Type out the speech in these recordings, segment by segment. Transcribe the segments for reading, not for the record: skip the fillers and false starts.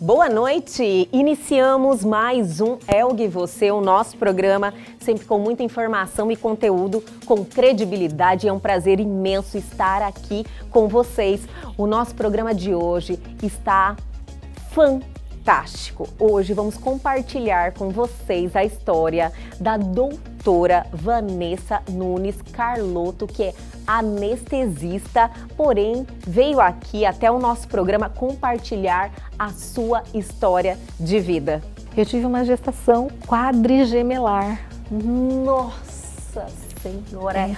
Boa noite! Iniciamos mais um Elgue Você, o nosso programa, sempre com muita informação e conteúdo, com credibilidade. É um prazer imenso estar aqui com vocês. O nosso programa de hoje está fantástico. Hoje vamos compartilhar com vocês a história da doutora Vanessa Nunes Carlotto, que é anestesista, porém veio aqui até o nosso programa compartilhar a sua história de vida. Eu tive uma gestação quadrigemelar. Nossa Senhora!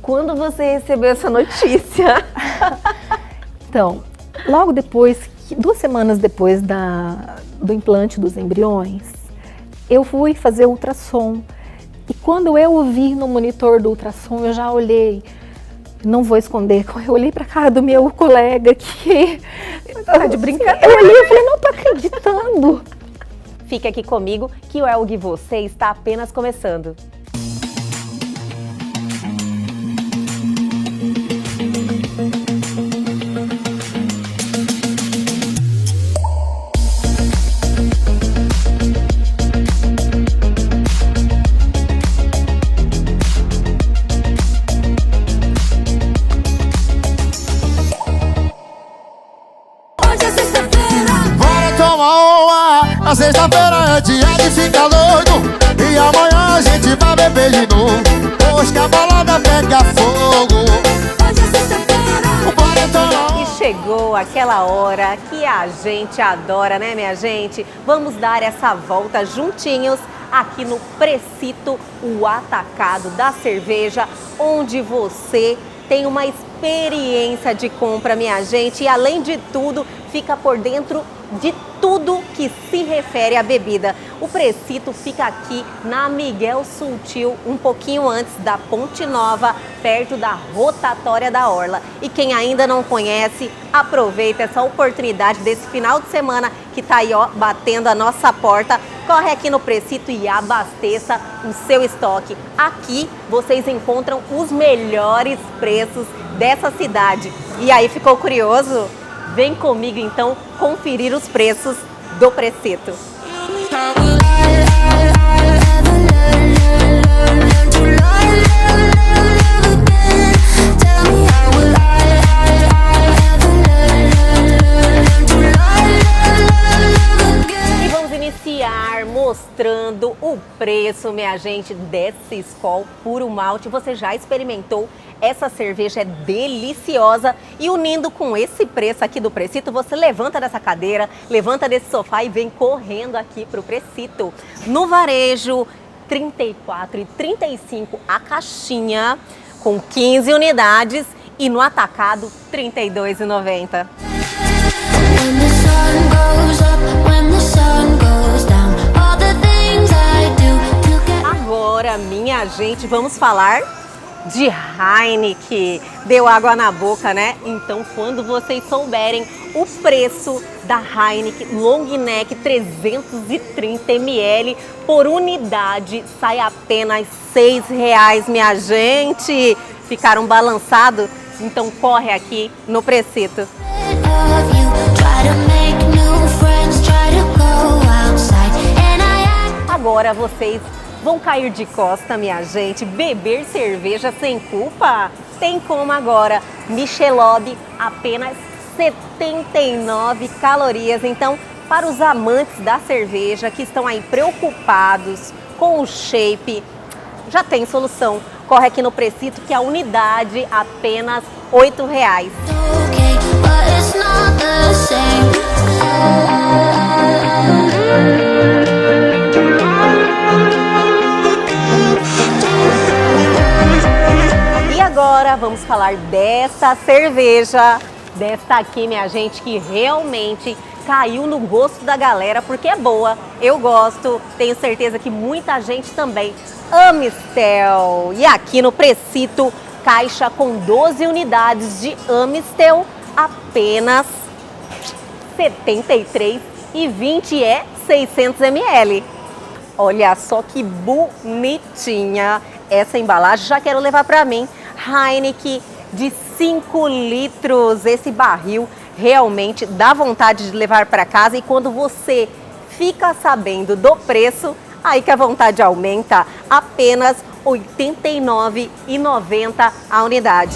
Quando você recebeu essa notícia? Então, logo depois, 2 semanas depois do implante dos embriões, eu fui fazer ultrassom. E quando eu ouvi no monitor do ultrassom, eu já olhei, não vou esconder, eu olhei para a cara do meu colega que... Tá de brincadeira? Eu olhei e falei, não tô acreditando. Fique aqui comigo que o Elgue Você está apenas começando. A sexta-feira é dia de ficar doido e amanhã a gente vai beber de novo. Hoje que a balada pega fogo. Hoje é sexta-feira. E chegou aquela hora que a gente adora, né, minha gente? Vamos dar essa volta juntinhos aqui no Precito, o atacado da cerveja, onde você tem uma experiência de compra, minha gente, e além de tudo, fica por dentro de tudo que se refere à bebida. O Precito fica aqui na Miguel Sutil, um pouquinho antes da Ponte Nova, perto da rotatória da Orla. E quem ainda não conhece, aproveita essa oportunidade desse final de semana que tá aí, ó, batendo a nossa porta. Corre aqui no Precito e abasteça o seu estoque. Aqui vocês encontram os melhores preços dessa cidade. E aí, ficou curioso? Vem comigo então conferir os preços do Precito. E vamos iniciar mostrando o preço, minha gente, dessa Skol Puro Malte. Você já experimentou? Essa cerveja é deliciosa e unindo com esse preço aqui do Precito, você levanta dessa cadeira, levanta desse sofá e vem correndo aqui para o Precito. No varejo, R$ 34,35 e R$ 35 a caixinha, com 15 unidades, e no atacado, R$ 32,90. Agora, minha gente, vamos falar de Heineken. Deu água na boca, né? Então, quando vocês souberem o preço da Heineken Long Neck 330 ml por unidade, sai apenas R$ 6,00, minha gente. Ficaram balançados? Então corre aqui no Precito. Agora vocês vão cair de costa, minha gente. Beber cerveja sem culpa? Tem como agora. Michelob, apenas 79 calorias. Então, para os amantes da cerveja que estão aí preocupados com o shape, já tem solução. Corre aqui no Precito que a unidade apenas R$ 8,00. Agora vamos falar dessa cerveja, desta aqui, minha gente, que realmente caiu no gosto da galera, porque é boa, eu gosto, tenho certeza que muita gente também. Amistel, e aqui no Precito, caixa com 12 unidades de Amistel, apenas R$ 73,20 é 600 ml. Olha só que bonitinha essa embalagem, já quero levar para mim. Heineken de 5 litros, esse barril realmente dá vontade de levar para casa, e quando você fica sabendo do preço, aí que a vontade aumenta. Apenas R$ 89,90 a unidade.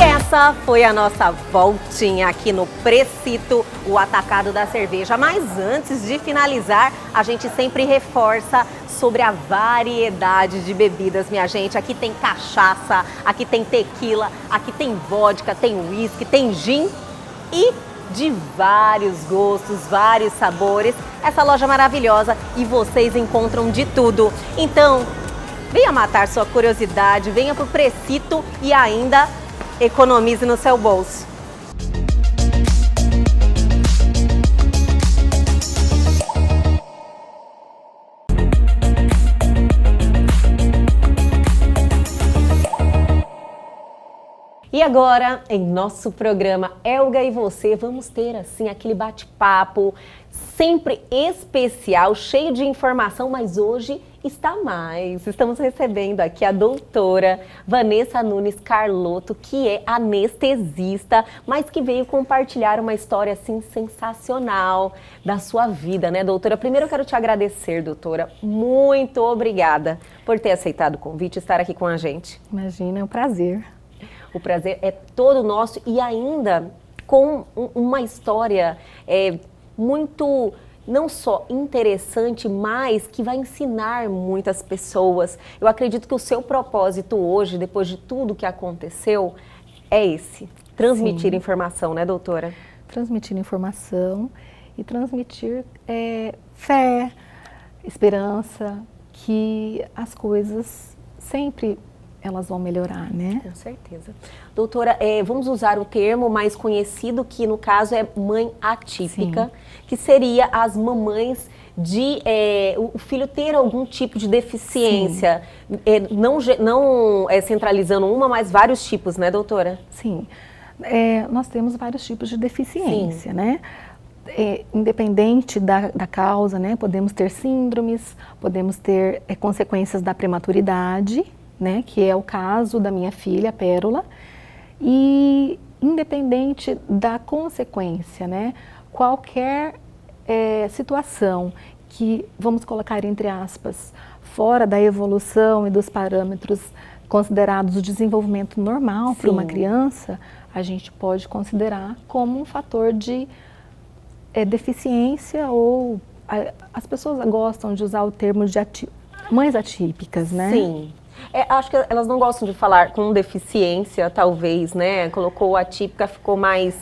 Essa foi a nossa voltinha aqui no Precito, o atacado da cerveja. Mas antes de finalizar, a gente sempre reforça sobre a variedade de bebidas, minha gente. Aqui tem cachaça, aqui tem tequila, aqui tem vodka, tem uísque, tem gin e de vários gostos, vários sabores. Essa loja maravilhosa e vocês encontram de tudo. Então, venha matar sua curiosidade, venha pro Precito e ainda economize no seu bolso. E agora, em nosso programa Elga e Você, vamos ter assim aquele bate-papo sempre especial, cheio de informação, mas hoje está mais. Estamos recebendo aqui a doutora Vanessa Nunes Carlotto, que é anestesista, mas que veio compartilhar uma história assim sensacional da sua vida, né, doutora? Primeiro eu quero te agradecer, doutora. Muito obrigada por ter aceitado o convite e estar aqui com a gente. Imagina, é um prazer. O prazer é todo nosso e ainda com uma história muito, não só interessante, mas que vai ensinar muitas pessoas. Eu acredito que o seu propósito hoje, depois de tudo que aconteceu, é esse. Transmitir informação, né, doutora? Transmitir informação e transmitir fé, esperança, que as coisas sempre elas vão melhorar, né? Com certeza. Doutora, vamos usar o termo mais conhecido, que no caso é mãe atípica, sim, que seria as mamães de o filho ter algum tipo de deficiência, não centralizando uma, mas vários tipos, né, doutora? Sim, nós temos vários tipos de deficiência, sim, né? Independente da causa, né? Podemos ter síndromes, podemos ter consequências da prematuridade, né, que é o caso da minha filha, Pérola, e independente da consequência, né, qualquer situação que, vamos colocar entre aspas, fora da evolução e dos parâmetros considerados o desenvolvimento normal para uma criança, a gente pode considerar como um fator de deficiência, ou as pessoas gostam de usar o termo de mães atípicas, né? Sim. Acho que elas não gostam de falar com deficiência, talvez, né? Colocou atípica, ficou mais...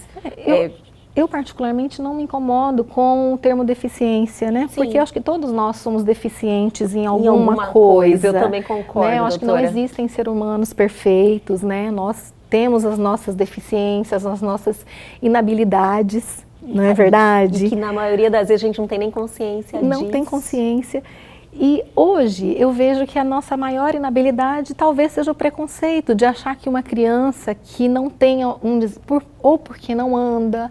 Eu particularmente não me incomodo com o termo deficiência, né? Sim. Porque eu acho que todos nós somos deficientes em alguma coisa. Eu também concordo, né? Eu acho que não existem seres humanos perfeitos, né? Nós temos as nossas deficiências, as nossas inabilidades, não é verdade? E que na maioria das vezes a gente não tem nem consciência disso. Não tem consciência. E hoje eu vejo que a nossa maior inabilidade talvez seja o preconceito de achar que uma criança que não tenha ou porque não anda,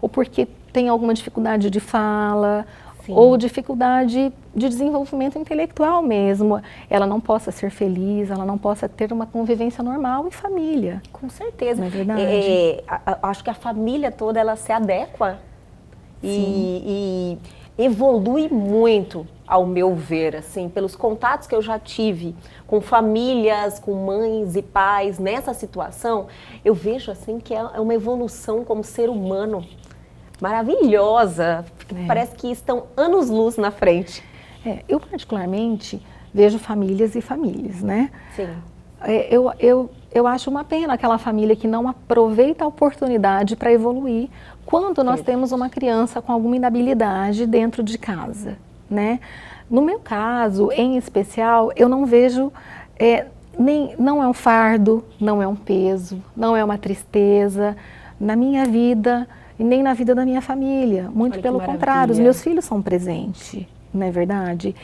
ou porque tem alguma dificuldade de fala, sim, ou dificuldade de desenvolvimento intelectual mesmo, ela não possa ser feliz, ela não possa ter uma convivência normal em família. Com certeza. Não é verdade? Acho que a família toda ela se adequa e evolui muito, ao meu ver, assim, pelos contatos que eu já tive com famílias, com mães e pais nessa situação, eu vejo assim que é uma evolução como ser humano maravilhosa. Parece que estão anos-luz na frente. Eu particularmente vejo famílias e famílias, né? Sim. Eu acho uma pena aquela família que não aproveita a oportunidade para evoluir quando nós temos uma criança com alguma inabilidade dentro de casa, né? No meu caso, em especial, eu não vejo, não é um fardo, não é um peso, não é uma tristeza na minha vida e nem na vida da minha família. Muito pelo contrário, os meus filhos são presentes, não é verdade?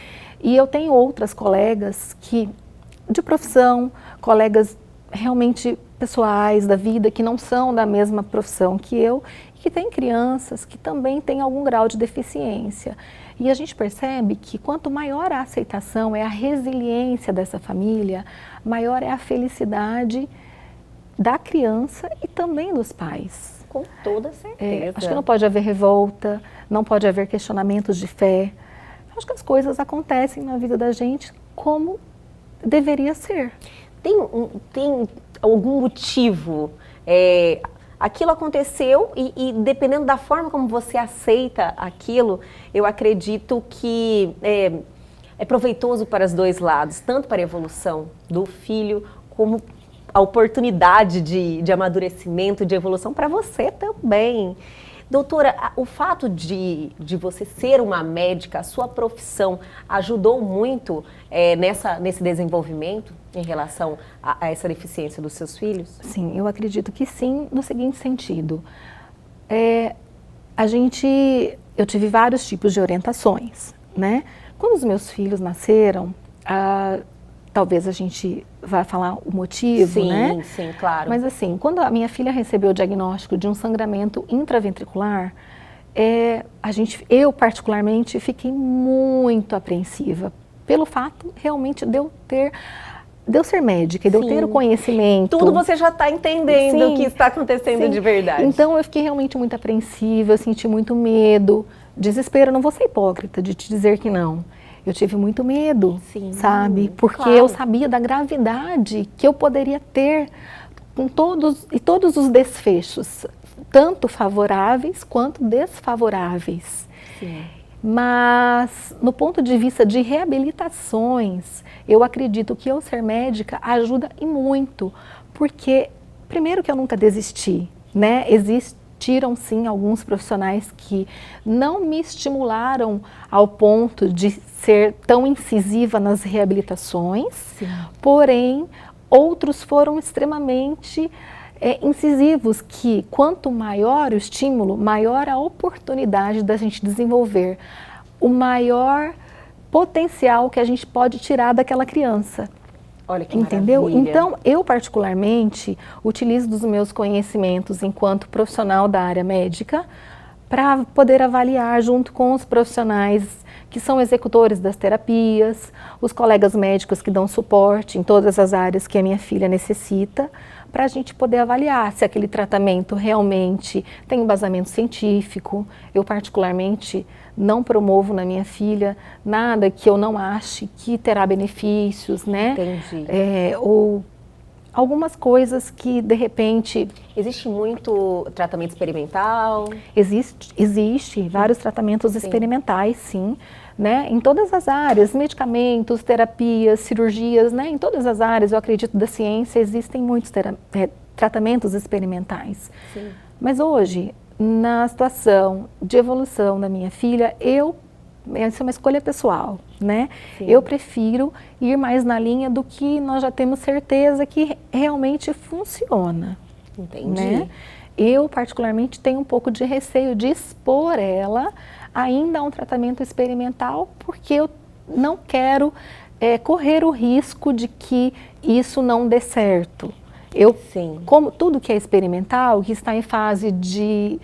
E eu tenho outras colegas de profissão, colegas realmente pessoais da vida, que não são da mesma profissão que eu, que tem crianças que também têm algum grau de deficiência. E a gente percebe que quanto maior a aceitação, é a resiliência dessa família, maior é a felicidade da criança e também dos pais. Com toda certeza. Acho que não pode haver revolta, não pode haver questionamentos de fé. Acho que as coisas acontecem na vida da gente como deveria ser. Tem algum motivo? Aquilo aconteceu e dependendo da forma como você aceita aquilo, eu acredito que é proveitoso para os dois lados, tanto para a evolução do filho, como a oportunidade de amadurecimento, de evolução para você também. Doutora, o fato de você ser uma médica, a sua profissão, ajudou muito nesse desenvolvimento em relação a essa deficiência dos seus filhos? Sim, eu acredito que sim, no seguinte sentido. Eu tive vários tipos de orientações, né? Quando os meus filhos nasceram, talvez a gente vá falar o motivo, sim, né? Sim, claro. Mas assim, quando a minha filha recebeu o diagnóstico de um sangramento intraventricular, eu particularmente fiquei muito apreensiva pelo fato realmente de eu ser médica, de eu ter o conhecimento. Tudo você já está entendendo o que está acontecendo de verdade. Então eu fiquei realmente muito apreensiva, senti muito medo, desespero. Não vou ser hipócrita de te dizer que não. Eu tive muito medo, sabe? Porque eu sabia da gravidade que eu poderia ter com todos os desfechos, tanto favoráveis quanto desfavoráveis. Sim. Mas, no ponto de vista de reabilitações, eu acredito que eu ser médica ajuda e muito, porque, primeiro que eu nunca desisti, né? Existiram sim alguns profissionais que não me estimularam ao ponto de ser tão incisiva nas reabilitações, porém outros foram extremamente incisivos, que quanto maior o estímulo, maior a oportunidade da gente desenvolver o maior potencial que a gente pode tirar daquela criança. Olha que entendeu? maravilha. Então, eu particularmente utilizo dos meus conhecimentos enquanto profissional da área médica para poder avaliar junto com os profissionais que são executores das terapias, os colegas médicos que dão suporte em todas as áreas que a minha filha necessita, para a gente poder avaliar se aquele tratamento realmente tem embasamento científico. Eu particularmente não promovo na minha filha nada que eu não ache que terá benefícios, né? Entendi. Ou algumas coisas que, de repente... Existe muito tratamento experimental? Existe vários tratamentos experimentais, sim, né? Em todas as áreas, medicamentos, terapias, cirurgias, né? Em todas as áreas, eu acredito, da ciência, existem muitos tratamentos experimentais. Sim. Mas hoje, na situação de evolução da minha filha, essa é uma escolha pessoal, né? Sim. Eu prefiro ir mais na linha do que nós já temos certeza que realmente funciona. Entendi. Né? Eu, particularmente, tenho um pouco de receio de expor ela ainda a um tratamento experimental, porque eu não quero correr o risco de que isso não dê certo. Como tudo que é experimental, que está em fase de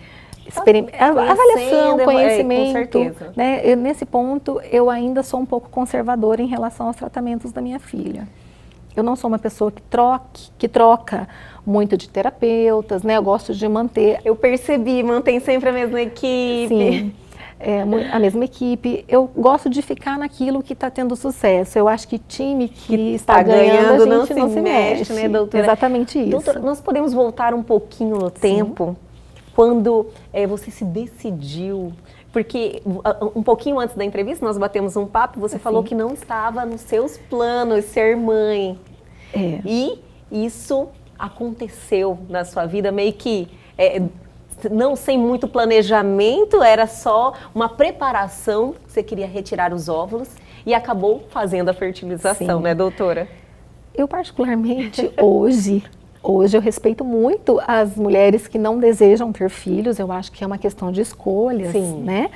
avaliação, conhecimento, com certeza. Né? Nesse ponto, eu ainda sou um pouco conservadora em relação aos tratamentos da minha filha. Eu não sou uma pessoa que troca muito de terapeutas, né? Eu gosto de manter... Eu percebi, mantém sempre a mesma equipe. Sim, a mesma equipe. Eu gosto de ficar naquilo que está tendo sucesso. Eu acho que time que está ganhando, a gente não se mexe, né, doutora? Exatamente isso. Doutora, nós podemos voltar um pouquinho no tempo, quando você se decidiu, porque um pouquinho antes da entrevista nós batemos um papo, você falou que não estava nos seus planos ser mãe. E isso aconteceu na sua vida meio que não sem muito planejamento, era só uma preparação, você queria retirar os óvulos e acabou fazendo a fertilização, né, doutora? Eu particularmente hoje eu respeito muito as mulheres que não desejam ter filhos, eu acho que é uma questão de escolhas, né?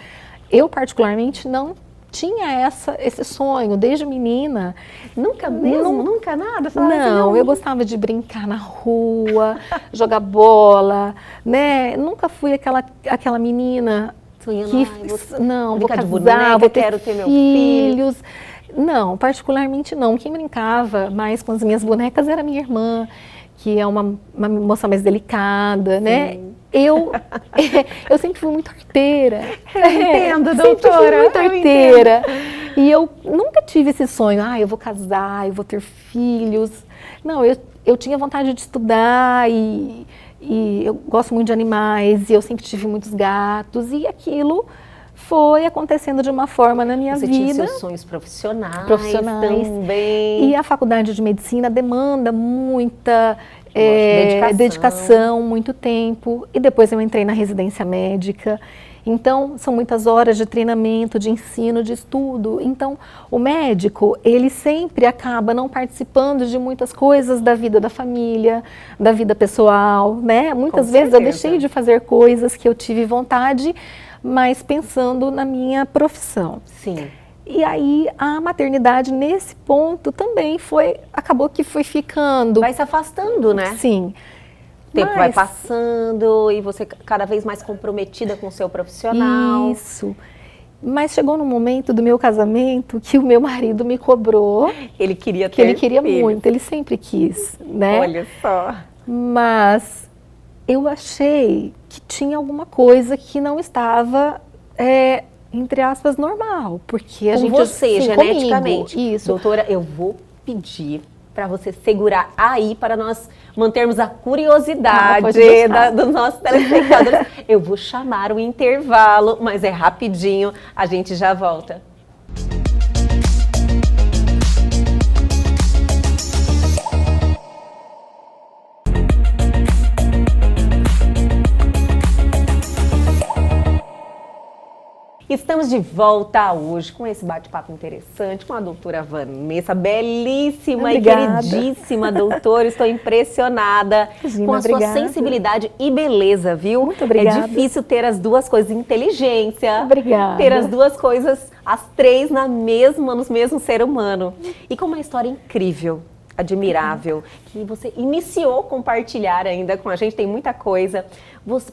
Eu particularmente não tinha esse sonho desde menina. Nunca mesmo? Nunca nada? Não, eu gostava de brincar na rua, jogar bola, né? Nunca fui aquela menina sonhando, que não, vou casar, boneca, vou ter quero ter meu filhos. Não, particularmente não. Quem brincava mais com as minhas bonecas era minha irmã, que é uma moça mais delicada, né? Eu sempre fui muito arteira. Eu entendo, doutora. Sempre fui muito arteira. E eu nunca tive esse sonho, eu vou casar, eu vou ter filhos. Não, eu tinha vontade de estudar e eu gosto muito de animais e eu sempre tive muitos gatos e aquilo foi acontecendo de uma forma na minha vida. Você tinha seus sonhos profissionais também. E a faculdade de medicina demanda muita dedicação, muito tempo. E depois eu entrei na residência médica. Então, são muitas horas de treinamento, de ensino, de estudo. Então, o médico, ele sempre acaba não participando de muitas coisas da vida da família, da vida pessoal, né? Muitas vezes eu deixei de fazer coisas que eu tive vontade, mas pensando na minha profissão. Sim. E aí a maternidade nesse ponto também acabou que foi ficando. Vai se afastando, né? Sim. O tempo vai passando e você cada vez mais comprometida com o seu profissional. Isso. Mas chegou no momento do meu casamento que o meu marido me cobrou. Ele queria ter que ele queria filhos. muito, ele sempre quis, né? Olha só. Mas eu achei que tinha alguma coisa que não estava, entre aspas, normal. Porque a gente... você, geneticamente. Comigo, isso. Doutora, eu vou pedir para você segurar aí para nós mantermos a curiosidade dos nossos telespectadores. Eu vou chamar o intervalo, mas é rapidinho, a gente já volta. Estamos de volta hoje com esse bate-papo interessante com a doutora Vanessa, belíssima Obrigada. E queridíssima doutora. Estou impressionada com a sua sensibilidade e beleza, viu? Muito obrigada. É difícil ter as duas coisas, inteligência, obrigada. Ter as duas coisas, as três no mesmo ser humano. E com uma história incrível, admirável, que você iniciou compartilhar ainda com a gente, tem muita coisa.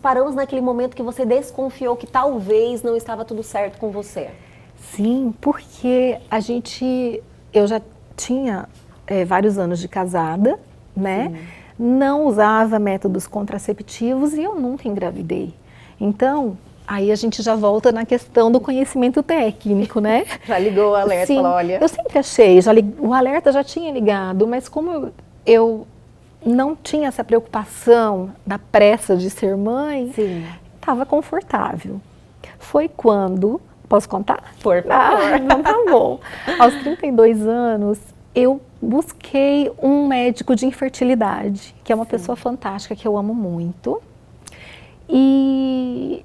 Paramos naquele momento que você desconfiou que talvez não estava tudo certo com você. Sim, porque eu já tinha vários anos de casada, né? Sim. Não usava métodos contraceptivos e eu nunca engravidei. Então, aí a gente já volta na questão do conhecimento técnico, né? Já ligou o alerta, sim, falou, olha... Eu sempre achei, o alerta já tinha ligado, mas como eu não tinha essa preocupação da pressa de ser mãe, estava confortável. Foi quando... Posso contar? Por favor. Então tá bom. Aos 32 anos, eu busquei um médico de infertilidade, que é uma pessoa fantástica, que eu amo muito. E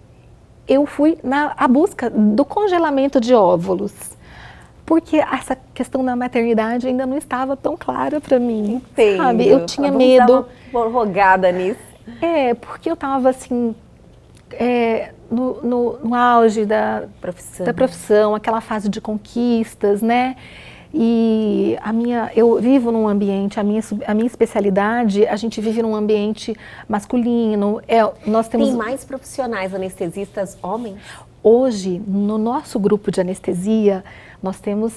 eu fui à busca do congelamento de óvulos, porque essa questão da maternidade ainda não estava tão clara para mim. Entendo. Sabe? Eu tinha medo. Uma rogada nisso. Porque eu estava assim, no auge da profissão, aquela fase de conquistas, né? E eu vivo num ambiente, a minha especialidade, a gente vive num ambiente masculino. Nós temos... Tem mais profissionais anestesistas homens? Hoje, no nosso grupo de anestesia, nós temos,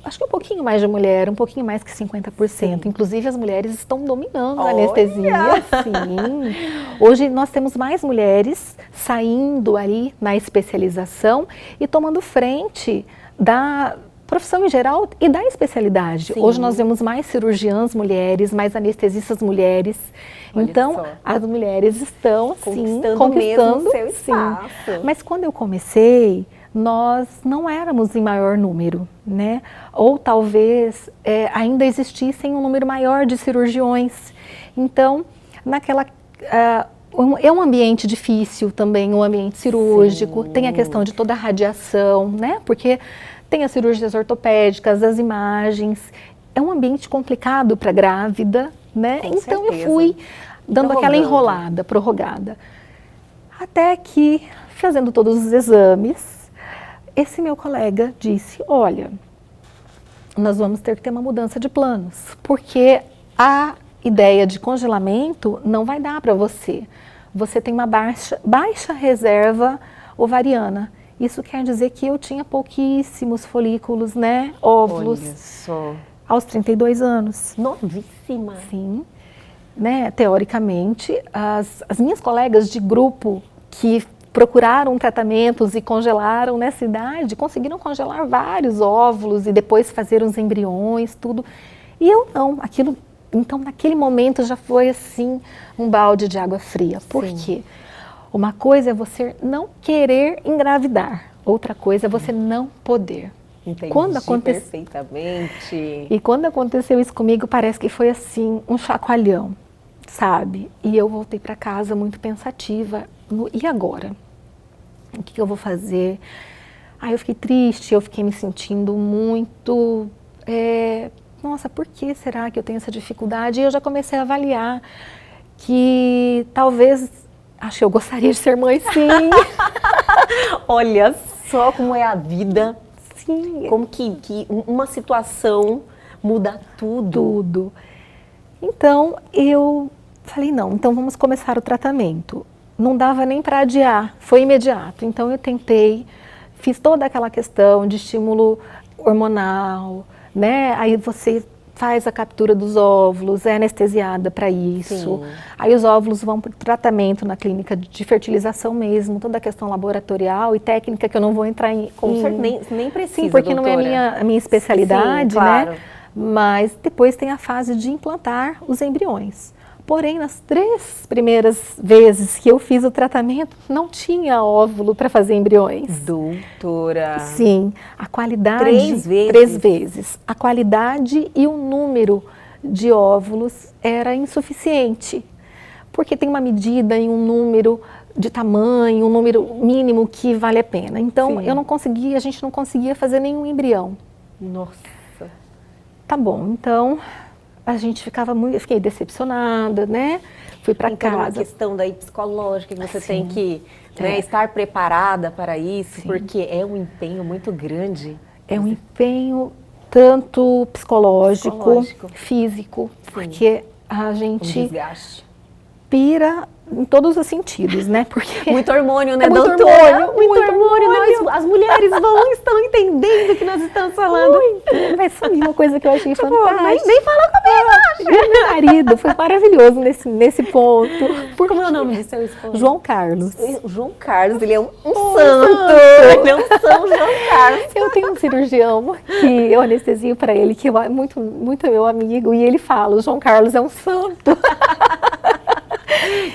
acho que um pouquinho mais de mulher, um pouquinho mais que 50%. Sim. Inclusive, as mulheres estão dominando a anestesia. Sim. Hoje, nós temos mais mulheres saindo ali na especialização e tomando frente da profissão em geral e da especialidade. Sim. Hoje nós vemos mais cirurgiãs mulheres, mais anestesistas mulheres. Olha então, só. As mulheres estão conquistando mesmo seu espaço. Sim. Mas quando eu comecei, nós não éramos em maior número, né? Ou talvez ainda existissem um número maior de cirurgiões. Então, é um ambiente difícil também, um ambiente cirúrgico, tem a questão de toda a radiação, né? Porque tem as cirurgias ortopédicas, as imagens, é um ambiente complicado para grávida, né? Com então certeza. Eu fui dando aquela enrolada, prorrogada. Até que, fazendo todos os exames, esse meu colega disse, olha, nós vamos ter que ter uma mudança de planos, porque a ideia de congelamento não vai dar para você. Você tem uma baixa reserva ovariana. Isso quer dizer que eu tinha pouquíssimos folículos, né, óvulos, Olha só. aos 32 anos. Novíssima. Sim, né, teoricamente, as minhas colegas de grupo que procuraram tratamentos e congelaram nessa idade, conseguiram congelar vários óvulos e depois fazer uns embriões, tudo. E eu não, aquilo, então naquele momento já foi assim, um balde de água fria. Por quê? Uma coisa é você não querer engravidar, outra coisa é você não poder. Entendi perfeitamente. E quando aconteceu isso comigo, parece que foi assim, um chacoalhão, sabe? E eu voltei para casa muito pensativa. E agora? O que eu vou fazer? Aí eu fiquei triste, eu fiquei me sentindo muito... nossa, por que será que eu tenho essa dificuldade? E eu já comecei a avaliar que talvez... Acho que eu gostaria de ser mãe, sim. Olha só como é a vida. Sim. Como que uma situação muda tudo. Tudo. Então, eu falei, não, então vamos começar o tratamento. Não dava nem para adiar, foi imediato. Então, eu tentei, fiz toda aquela questão de estímulo hormonal, né? Aí você faz a captura dos óvulos, é anestesiada para isso. Sim. Aí os óvulos vão para o tratamento na clínica de fertilização mesmo, toda a questão laboratorial e técnica que eu não vou entrar em... Nem precisa, Sim, porque doutora. não é a minha especialidade, sim, claro, né? Mas depois tem a fase de implantar os embriões. Porém, nas 3 primeiras vezes que eu fiz o tratamento, não tinha óvulo para fazer embriões. Doutora. Sim, a qualidade... 3 vezes? 3 vezes. A qualidade e o número de óvulos era insuficiente. Porque tem uma medida em um número de tamanho, um número mínimo que vale a pena. Então, Sim. a gente não conseguia fazer nenhum embrião. Nossa. Tá bom, então... eu fiquei decepcionada, né? Fui para Então, uma casa. questão daí psicológica que você tem Sim. que estar preparada para isso, porque é um empenho muito grande. É um empenho tanto psicológico, físico, porque a Um gente desgaste. pira em todos os sentidos, né? Porque Muito hormônio, né, É muito doutora? hormônio, Muito muito hormônio. As mulheres estão entendendo o que nós estamos falando. muito, mas sabe uma coisa que eu achei fantástica? Nem fala comigo. Meu marido foi maravilhoso nesse ponto. Como é o nome do seu esposo? João Carlos. O João Carlos, ele é um santo. santo. Ele é um São João Carlos. Eu tenho um cirurgião que eu anestesio para ele, que é muito meu amigo, e ele fala, o João Carlos é um santo.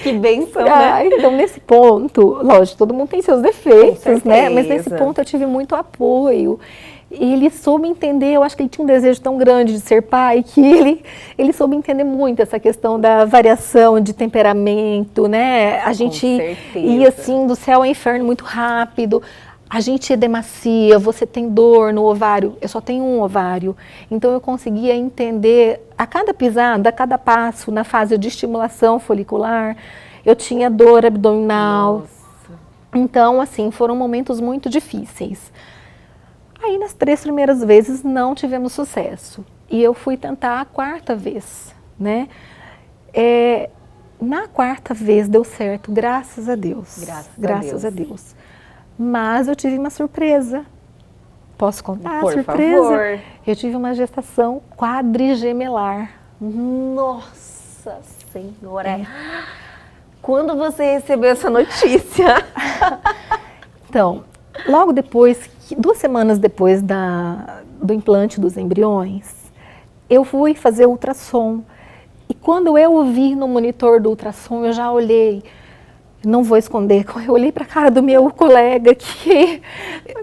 Que bênção, né? Então, nesse ponto, lógico, todo mundo tem seus defeitos, Com né? Mas nesse certeza. ponto eu tive muito apoio. Ele soube entender, eu acho que ele tinha um desejo tão grande de ser pai, que ele soube entender muito essa questão da variação de temperamento, né? A gente certeza. ia assim do céu ao inferno muito rápido. A gente edemacia, você tem dor no ovário, eu só tenho um ovário. Então eu conseguia entender a cada pisada, a cada passo, na fase de estimulação folicular, eu tinha dor abdominal. Nossa. Então, assim, foram momentos muito difíceis. Aí nas 3 primeiras vezes não tivemos sucesso. E eu fui tentar a 4ª vez, né? Na 4ª vez deu certo, graças a Deus. Graças a Deus. Mas eu tive uma surpresa. Posso contar a surpresa? Favor. Eu tive uma gestação quadrigemelar. Nossa Senhora. Quando você recebeu essa notícia? Então, logo depois, 2 semanas depois do implante dos embriões, eu fui fazer ultrassom. E quando eu vi no monitor do ultrassom, eu já olhei... Não vou esconder, eu olhei para a cara do meu colega que...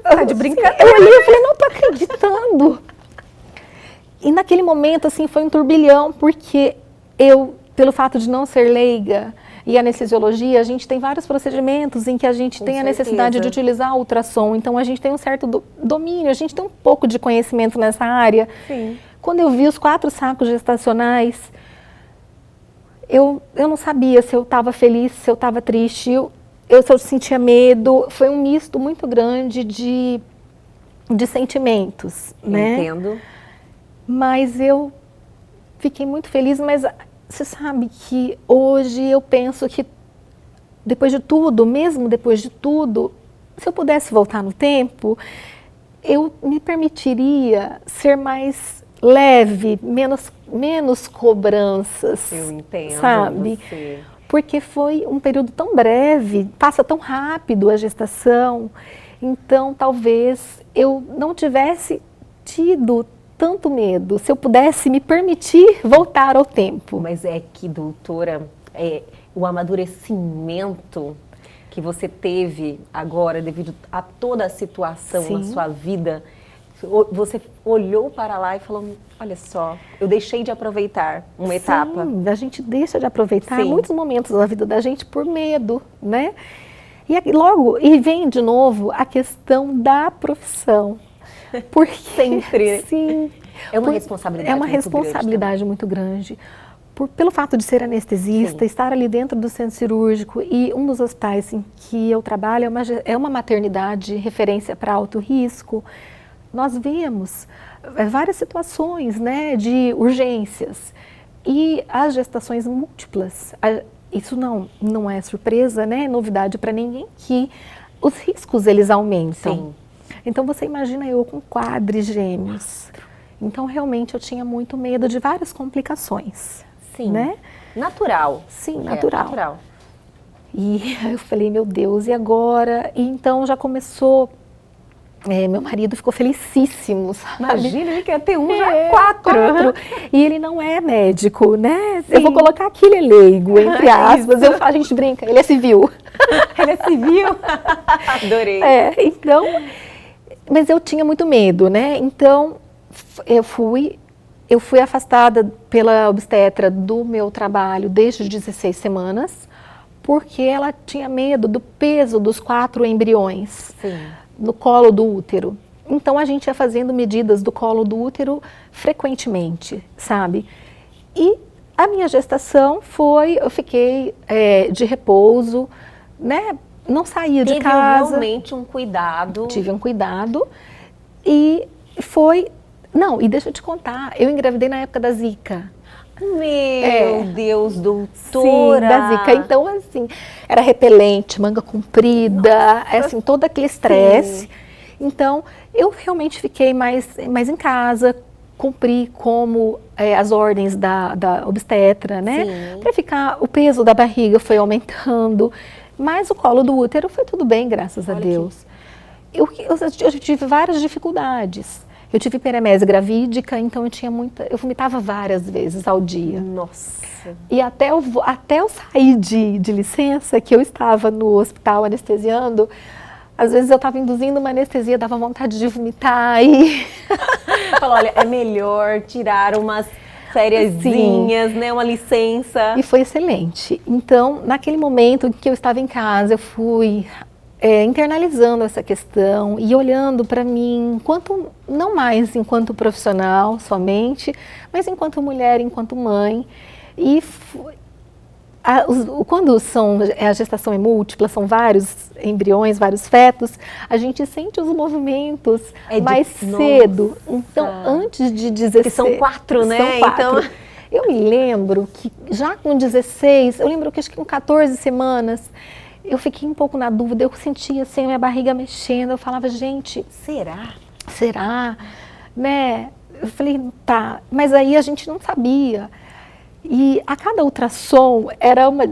Tá de brincadeira. Eu olhei e falei, não tô acreditando. E naquele momento, assim, foi um turbilhão, porque eu, pelo fato de não ser leiga e anestesiologia, a gente tem vários procedimentos em que a gente tem a necessidade de utilizar o ultrassom. Então, a gente tem um certo domínio, a gente tem um pouco de conhecimento nessa área. Sim. Quando eu vi os 4 sacos gestacionais... Eu não sabia se eu estava feliz, se eu estava triste, se eu sentia medo. Foi um misto muito grande de de sentimentos, né? Entendo. Mas eu fiquei muito feliz, mas você sabe que hoje eu penso que depois de tudo, mesmo depois de tudo, se eu pudesse voltar no tempo, eu me permitiria ser mais leve, menos cobranças. Eu entendo sabe? você. Porque foi um período tão breve, passa tão rápido a gestação, então talvez eu não tivesse tido tanto medo, se eu pudesse me permitir voltar ao tempo. Mas é que, doutora, o amadurecimento que você teve agora, devido a toda a situação na Sim. sua vida, você olhou para lá e falou, olha só, eu deixei de aproveitar uma etapa. Sim, a gente deixa de aproveitar Sim. muitos momentos da vida da gente por medo, né? E vem de novo a questão da profissão. Porque Sempre. sim, É uma responsabilidade é uma muito grande responsabilidade muito grande. Pelo fato de ser anestesista, Sim. estar ali dentro do centro cirúrgico, e um dos hospitais em que eu trabalho é uma maternidade referência para alto risco, nós vemos várias situações, né, de urgências e as gestações múltiplas. Isso não é surpresa, né, é novidade para ninguém, que os riscos eles aumentam. Sim. Então você imagina eu com quadrigêmeos. Então realmente eu tinha muito medo de várias complicações. Sim. Né? Natural. Sim, É, natural. E eu falei, meu Deus, e agora? E então já começou, meu marido ficou felicíssimo, sabe? Imagina, ele quer ter já quatro. E ele não é médico, né? Sim. Eu vou colocar aqui, ele é leigo, entre aspas. A gente brinca, ele é civil. Ele é civil? Adorei. Então, mas eu tinha muito medo, né? Então, eu fui afastada pela obstetra do meu trabalho desde 16 semanas, porque ela tinha medo do peso dos 4 embriões no colo do útero. Então a gente ia fazendo medidas do colo do útero frequentemente, sabe? E a minha gestação eu fiquei de repouso, né? Não saía de casa. Teve realmente um cuidado. Tive um cuidado e Não, e deixa eu te contar, eu engravidei na época da Zika. Meu Deus, doutora! Sim, da Zika. Então, assim, era repelente, manga comprida, assim, todo aquele estresse. Então, eu realmente fiquei mais em casa, cumpri como as ordens da obstetra, né? Para ficar, o peso da barriga foi aumentando, mas o colo do útero foi tudo bem, graças a Deus. Eu tive várias dificuldades. Eu tive hiperemese gravídica, então eu vomitava várias vezes ao dia. Nossa! E até eu sair de licença, que eu estava no hospital anestesiando, às vezes eu estava induzindo uma anestesia, dava vontade de vomitar e... Falou, olha, é melhor tirar umas fériasinhas, né, uma licença. E foi excelente. Então, naquele momento em que eu estava em casa, eu fui... internalizando essa questão e olhando para mim, não mais enquanto profissional somente, mas enquanto mulher, enquanto mãe. E quando a gestação é múltipla, são vários embriões, vários fetos, a gente sente os movimentos mais cedo. Então, antes de 16... Porque são 4, né? São 4. Então... Eu me lembro que já com 16, eu lembro que acho que com 14 semanas, eu fiquei um pouco na dúvida, eu sentia assim a minha barriga mexendo, eu falava, gente, será? Né? Eu falei, tá, mas aí a gente não sabia. E a cada ultrassom era uma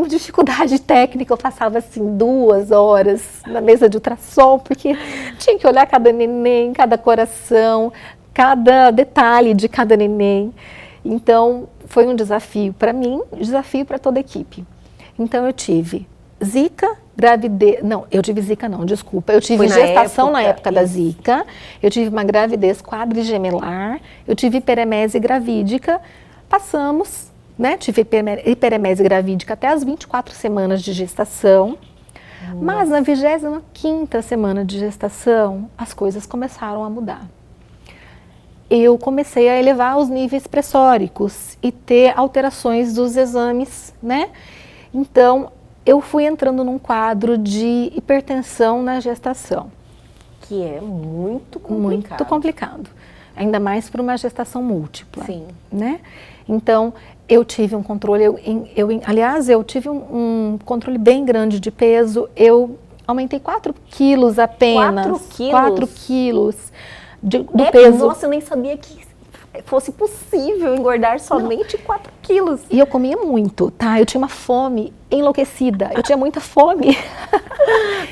dificuldade técnica, eu passava assim 2 horas na mesa de ultrassom, porque tinha que olhar cada neném, cada coração, cada detalhe de cada neném. Então, foi um desafio para mim, desafio para toda a equipe. Então, eu tive Zika, gravidez... Não, eu tive Zika não, desculpa. Eu tive gestação na época da Zika, eu tive uma gravidez quadrigemelar, eu tive hiperemese gravídica, passamos, né? Tive hiperemese gravídica até as 24 semanas de gestação, mas na 25ª semana de gestação, as coisas começaram a mudar. Eu comecei a elevar os níveis pressóricos e ter alterações dos exames, né? Então, eu fui entrando num quadro de hipertensão na gestação. Que é muito complicado. Muito complicado. Ainda mais para uma gestação múltipla. Sim. Né? Então, eu tive um controle, aliás, eu tive um controle bem grande de peso. Eu aumentei 4 quilos apenas. 4 quilos? 4 quilos do peso. Nossa, eu nem sabia que fosse possível engordar somente 4 quilos. E eu comia muito, tá? Eu tinha uma fome enlouquecida. Eu tinha muita fome.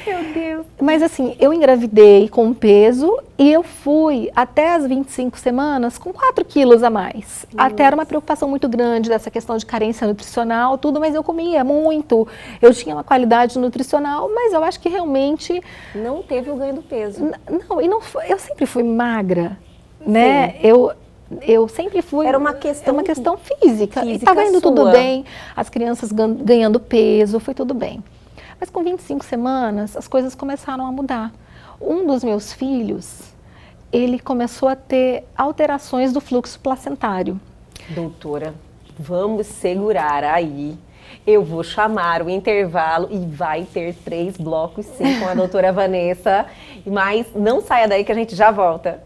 Meu Deus. Mas assim, eu engravidei com peso e eu fui até as 25 semanas com 4 quilos a mais. Até era uma preocupação muito grande dessa questão de carência nutricional, tudo, mas eu comia muito. Eu tinha uma qualidade nutricional, mas eu acho que realmente... Não teve o ganho do peso. Eu sempre fui magra, né? Eu sempre fui... Era uma questão física. Estava indo tudo bem, as crianças ganhando peso, foi tudo bem. Mas com 25 semanas, as coisas começaram a mudar. Um dos meus filhos, ele começou a ter alterações do fluxo placentário. Doutora, vamos segurar aí. Eu vou chamar o intervalo e vai ter 3 blocos sim com a doutora Vanessa. Mas não saia daí que a gente já volta.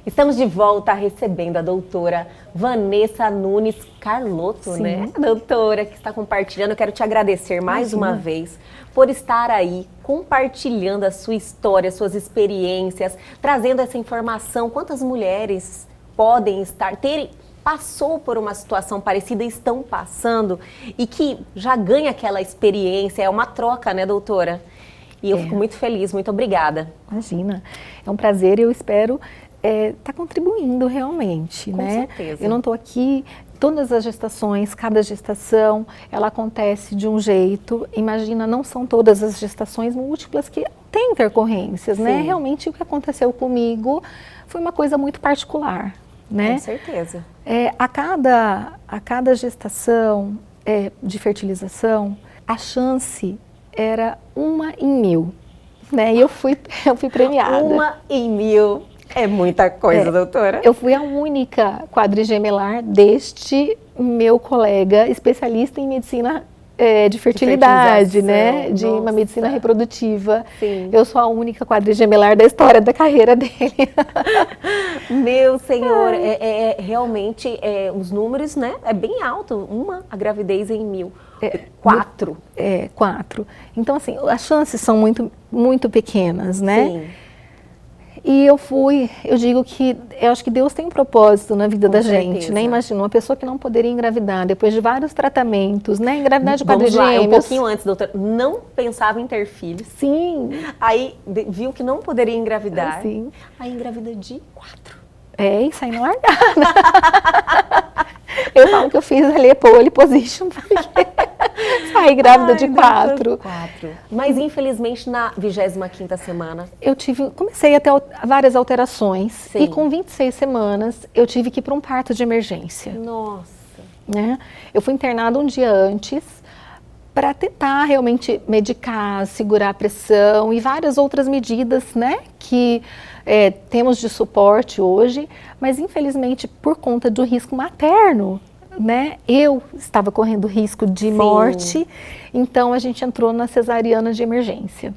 Estamos de volta recebendo a doutora Vanessa Nunes Carlotto, Sim. né? Doutora que está compartilhando. Eu quero te agradecer mais uma vez por estar aí compartilhando a sua história, suas experiências, trazendo essa informação. Quantas mulheres podem passou por uma situação parecida e estão passando e que já ganha aquela experiência, é uma troca, né, doutora? E eu fico muito feliz, muito obrigada. Imagina, é um prazer e eu espero tá contribuindo realmente, Com né? certeza. Eu não estou aqui, todas as gestações, cada gestação, ela acontece de um jeito. Imagina, não são todas as gestações múltiplas que têm intercorrências, né? Sim. Realmente o que aconteceu comigo foi uma coisa muito particular, né? Com certeza. A cada gestação de fertilização, a chance era 1 em 1000, né? E eu fui premiada. 1 em 1000. É muita coisa, doutora. Eu fui a única quadrigemelar deste meu colega especialista em medicina de fertilidade, né? De uma medicina reprodutiva. Sim. Eu sou a única quadrigemelar da história da carreira dele. Meu senhor, realmente os números, né? É bem alto. A gravidez em 1000. 4. 4. Então, assim, as chances são muito, muito pequenas, né? Sim. E eu digo que eu acho que Deus tem um propósito na vida da gente, né? Imagina, uma pessoa que não poderia engravidar depois de vários tratamentos, né? Engravidar de quadrigêmeos. Um pouquinho antes, doutora, não pensava em ter filhos. Sim. Aí viu que não poderia engravidar. Sim. Aí engravida de 4. E sai não largada. Eu falo que eu fiz ali a pole position, porque saí grávida de 4. Mas infelizmente na 25ª semana. Comecei a ter várias alterações. Sim. E com 26 semanas eu tive que ir para um parto de emergência. Nossa. Né? Eu fui internada um dia antes para tentar realmente medicar, segurar a pressão e várias outras medidas, né, que temos de suporte hoje, mas infelizmente por conta do risco materno, né, eu estava correndo risco de morte, então a gente entrou na cesariana de emergência.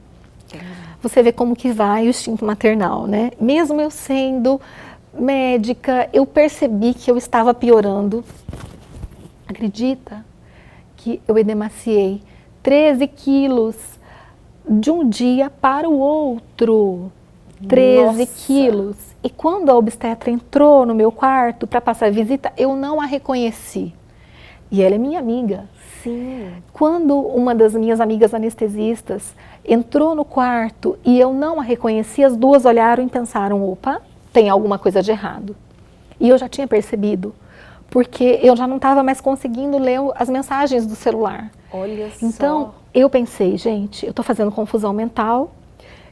Você vê como que vai o instinto maternal, né? Mesmo eu sendo médica, eu percebi que eu estava piorando. Acredita que eu edemaciei 13 quilos de um dia para o outro. 13 quilos. E quando a obstetra entrou no meu quarto para passar a visita, eu não a reconheci. E ela é minha amiga. Sim. Quando uma das minhas amigas anestesistas entrou no quarto e eu não a reconheci, as duas olharam e pensaram, opa, tem alguma coisa de errado. E eu já tinha percebido, porque eu já não estava mais conseguindo ler as mensagens do celular. Olha só. Então, eu pensei, gente, eu estou fazendo confusão mental,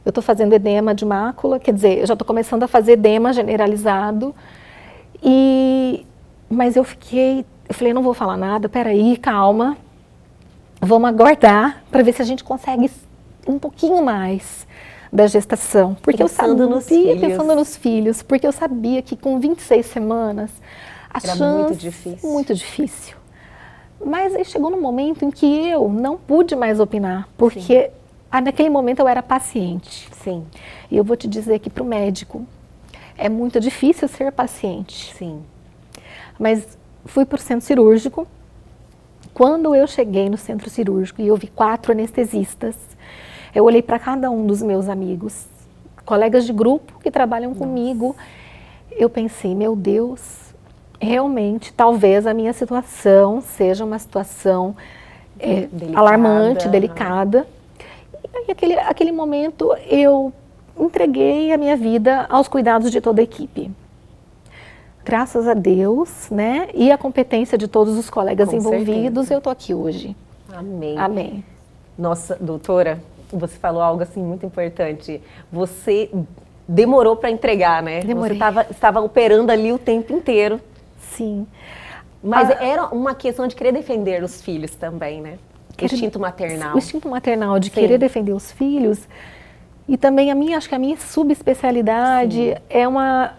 eu estou fazendo edema de mácula, quer dizer, eu já estou começando a fazer edema generalizado, mas eu falei, não vou falar nada, peraí, calma, vamos aguardar para ver se a gente consegue um pouquinho mais. da gestação. Porque Pensando eu nos sabia, filhos. pensando nos filhos, porque eu sabia que com 26 semanas, a Era chance... muito difícil. Muito difícil. Mas aí chegou num momento em que eu não pude mais opinar, porque naquele momento eu era paciente. Sim, E eu vou te dizer que para o médico é muito difícil ser paciente. sim. Mas fui para o centro cirúrgico. Quando eu cheguei no centro cirúrgico e eu vi 4 anestesistas, eu olhei para cada um dos meus amigos, colegas de grupo que trabalham comigo. Eu pensei, meu Deus, realmente, talvez a minha situação seja uma situação Delicada, alarmante, delicada. E aí, aquele momento, eu entreguei a minha vida aos cuidados de toda a equipe. Graças a Deus, né? E a competência de todos os colegas Com envolvidos, certeza. eu tô aqui hoje. Amém. Amém. Nossa, doutora, você falou algo assim muito importante. Você demorou para entregar, né? Demorei. Você estava operando ali o tempo inteiro. Sim. Mas era uma questão de querer defender os filhos também, né? O instinto maternal. O instinto maternal de Sim. querer defender os filhos. E também acho que a minha subespecialidade é uma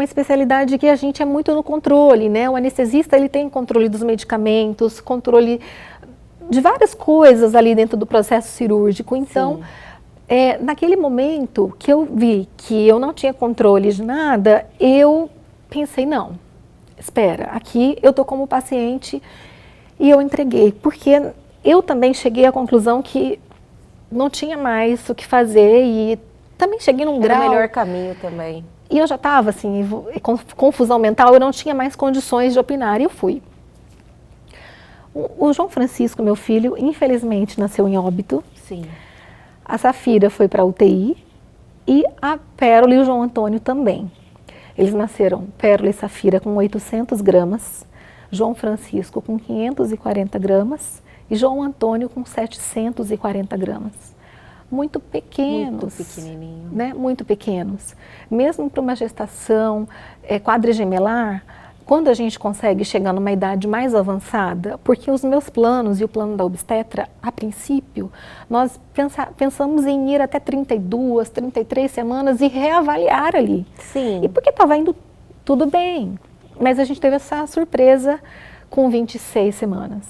especialidade que a gente é muito no controle, né? O anestesista, ele tem controle dos medicamentos, controle de várias coisas ali dentro do processo cirúrgico. Então, naquele momento que eu vi que eu não tinha controle de nada, eu pensei, não, espera, aqui eu tô como paciente e eu entreguei, porque eu também cheguei à conclusão que não tinha mais o que fazer e também cheguei num Era grau... o melhor caminho também. E eu já estava assim, com confusão mental, eu não tinha mais condições de opinar e eu fui. O João Francisco, meu filho, infelizmente nasceu em óbito. Sim. A Safira foi para a UTI e a Pérola e o João Antônio também. Eles nasceram, Pérola e Safira, com 800 gramas, João Francisco com 540 gramas e João Antônio com 740 gramas. Muito pequenos. Muito pequenininho. Né? Muito pequenos. Mesmo para uma gestação quadrigemelar, quando a gente consegue chegar numa idade mais avançada, porque os meus planos e o plano da obstetra, a princípio, nós pensamos em ir até 32, 33 semanas e reavaliar ali. Sim. E porque estava indo tudo bem, mas a gente teve essa surpresa com 26 semanas.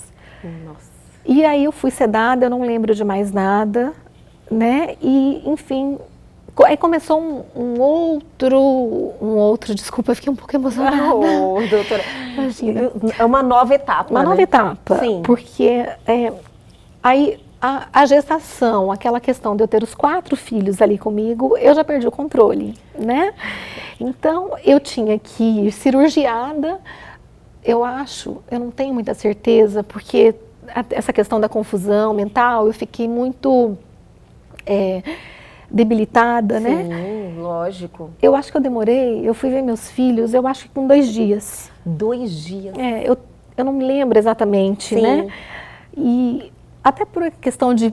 Nossa. E aí eu fui sedada, eu não lembro de mais nada, né? E, enfim, aí começou um outro, desculpa, eu fiquei um pouco emocionada. Oh, doutora, Imagina. é uma nova etapa, Uma né? nova etapa, Sim. porque aí a gestação, aquela questão de eu ter os 4 filhos ali comigo, eu já perdi o controle, né? Então, eu tinha que ir cirurgiada, eu não tenho muita certeza, porque essa questão da confusão mental, eu fiquei muito debilitada, né? Sim, lógico. Eu acho que eu fui ver meus filhos, eu acho que com 2 dias. 2 dias. Eu não me lembro exatamente, Sim. né? E até por questão de...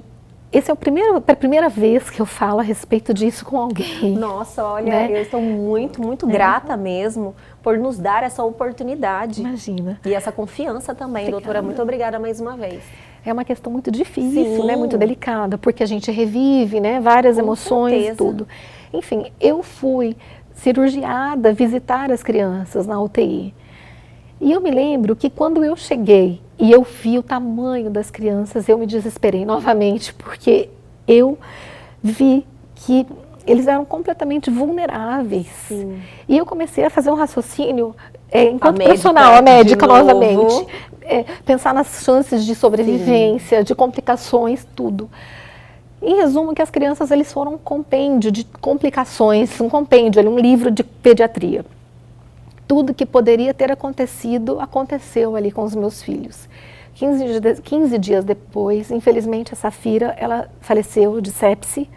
Essa é a primeira vez que eu falo a respeito disso com alguém. Nossa, olha, Né? eu estou muito, muito grata mesmo por nos dar essa oportunidade. Imagina. E essa confiança também, Obrigada. doutora. Muito obrigada mais uma vez. É uma questão muito difícil, Sim. né? Muito delicada, porque a gente revive, né? Várias Com emoções, certeza. tudo. Enfim, eu fui cirurgiada visitar as crianças na UTI. E eu me lembro que quando eu cheguei e eu vi o tamanho das crianças, eu me desesperei novamente, porque eu vi que eles eram completamente vulneráveis. Sim. E eu comecei a fazer um raciocínio, enquanto médica, profissional, a médica de novo. novamente, pensar nas chances de sobrevivência, de complicações, tudo. Em resumo, que as crianças eles foram um compêndio de complicações, um compêndio, um livro de pediatria. Tudo que poderia ter acontecido, aconteceu ali com os meus filhos. 15 dias depois, infelizmente, a Safira, ela faleceu de sepse.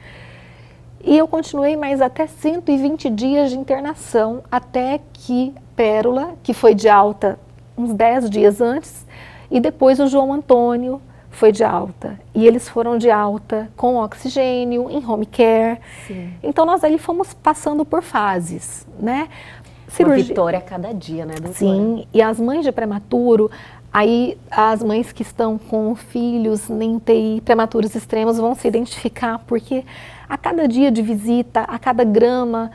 E eu continuei mais até 120 dias de internação, até que Pérola, que foi de alta uns 10 dias antes, e depois o João Antônio foi de alta. E eles foram de alta com oxigênio, em home care. Sim. Então nós ali fomos passando por fases, né? Uma vitória a cada dia, né, doutora? Sim, e as mães de prematuro, aí as mães que estão com filhos em UTI prematuros extremos vão se identificar, porque a cada dia de visita, a cada grama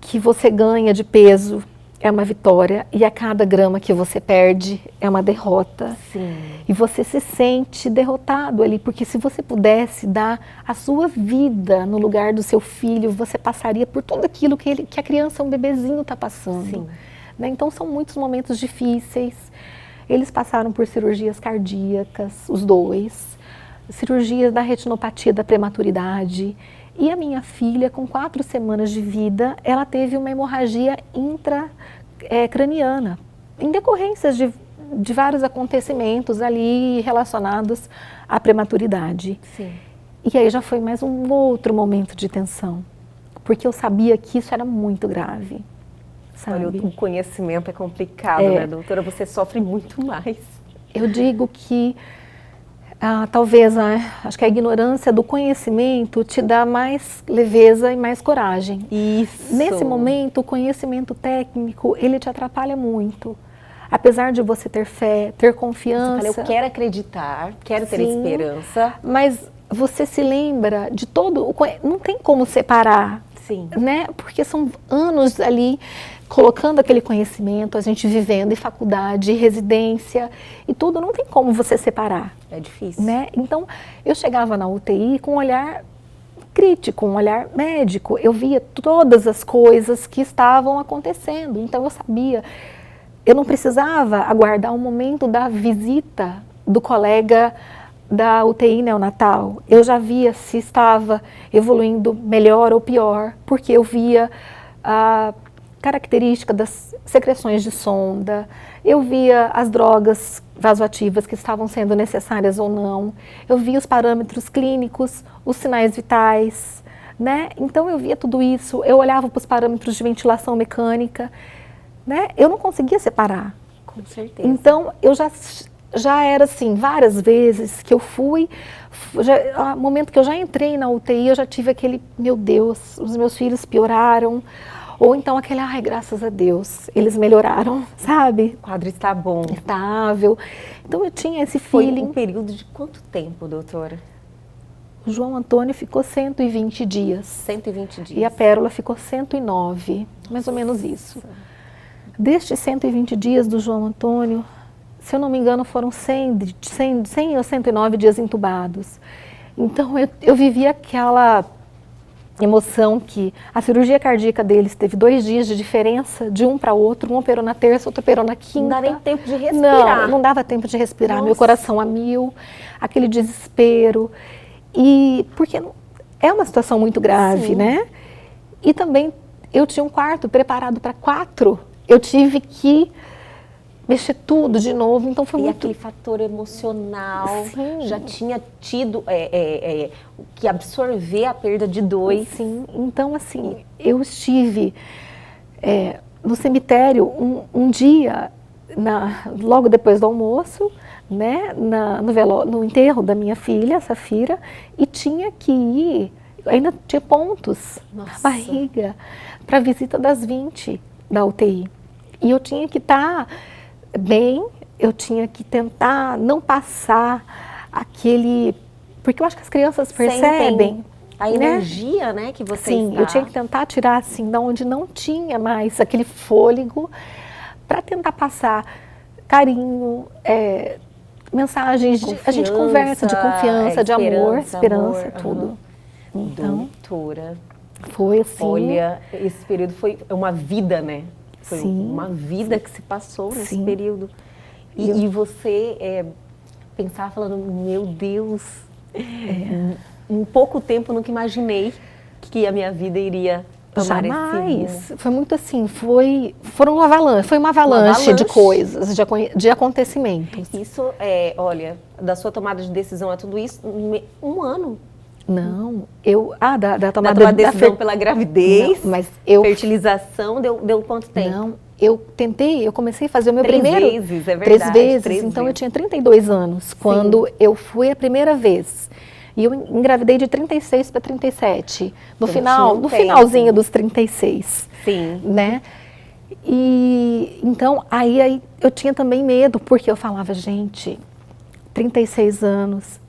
que você ganha de peso é uma vitória, e a cada grama que você perde é uma derrota. Sim. E você se sente derrotado ali, porque se você pudesse dar a sua vida no lugar do seu filho, você passaria por tudo aquilo que a criança, um bebezinho, está passando. Sim. Né? Então são muitos momentos difíceis. Eles passaram por cirurgias cardíacas, os dois, cirurgias da retinopatia da prematuridade. E a minha filha, com 4 semanas de vida, ela teve uma hemorragia intracraniana, em decorrências de vários acontecimentos ali relacionados à prematuridade. Sim. E aí já foi mais um outro momento de tensão, porque eu sabia que isso era muito grave. Sabe? Olha, o conhecimento é complicado, né, doutora? Você sofre muito mais. Eu digo que talvez, acho que a ignorância do conhecimento te dá mais leveza e mais coragem. Isso. Nesse momento, o conhecimento técnico, ele te atrapalha muito. Apesar de você ter fé, ter confiança. Você fala, eu quero acreditar, quero ter esperança. Mas você se lembra de todo, não tem como separar. Sim. Né? Porque são anos ali colocando aquele conhecimento, a gente vivendo em faculdade, residência e tudo, não tem como você separar. É difícil. Né? Então, eu chegava na UTI com um olhar crítico, um olhar médico. Eu via todas as coisas que estavam acontecendo. Então, eu sabia, eu não precisava aguardar o momento da visita do colega da UTI neonatal. Eu já via se estava evoluindo melhor ou pior, porque eu via a característica das secreções de sonda, eu via as drogas vasoativas que estavam sendo necessárias ou não, eu via os parâmetros clínicos, os sinais vitais, né? Então eu via tudo isso, eu olhava para os parâmetros de ventilação mecânica, né? Eu não conseguia separar. Com certeza. Então eu já era assim, várias vezes que eu fui, no momento que eu já entrei na UTI, eu já tive aquele, meu Deus, os meus filhos pioraram, ou então aquele, ai, graças a Deus, eles melhoraram, sabe? O quadro está bom. Estável. Então eu tinha esse Foi feeling. um período de quanto tempo, doutora? O João Antônio ficou 120 dias. 120 dias. E a Pérola ficou 109, mais ou menos isso. Destes 120 dias do João Antônio, se eu não me engano, foram 100 ou 109 dias entubados. Então, eu vivi aquela emoção que a cirurgia cardíaca deles teve 2 dias de diferença, de um para outro. Um operou na terça, outro operou na quinta. Não dá nem tempo de respirar. Não dava tempo de respirar. Nossa. Meu coração a mil, aquele desespero. E porque é uma situação muito grave, Sim. né? E também, eu tinha um quarto preparado para 4. Eu tive que mexer tudo de novo, então foi muito... aquele fator emocional, Sim. já tinha tido que absorver a perda de 2. Sim, então assim, eu estive no cemitério um dia, logo depois do almoço, né, no enterro da minha filha, Safira, e tinha que ir, ainda tinha pontos na barriga, para a visita das 20 da UTI. E eu tinha que estar bem, eu tinha que tentar não passar aquele... Porque eu acho que as crianças percebem. A energia, né, que você Sim, está... eu tinha que tentar tirar, assim, de onde não tinha mais aquele fôlego, para tentar passar carinho, mensagens, a gente conversa de confiança, de amor, esperança, tudo. Então, doutora, foi assim... Olha, esse período foi uma vida, né? Foi Sim. uma vida que se passou nesse Sim. período. E você pensar falando, meu Deus, em pouco tempo eu nunca imaginei que a minha vida iria tomar esse Jamais. rumo. Foi muito assim, foi uma avalanche de coisas, de acontecimentos. Isso, olha, da sua tomada de decisão a tudo isso, um ano. Não, da Da tomada tua decisão pela gravidez, não, mas fertilização, deu quanto tempo? Não, eu comecei a fazer o meu 3 primeiro... vezes, é verdade. 3 vezes, 3 então vezes. eu tinha 32 anos, quando eu fui a primeira vez. E eu engravidei de 36 para 37, no Então, finalzinho dos 36. Sim. Né? E então, aí eu tinha também medo, porque eu falava, gente, 36 anos,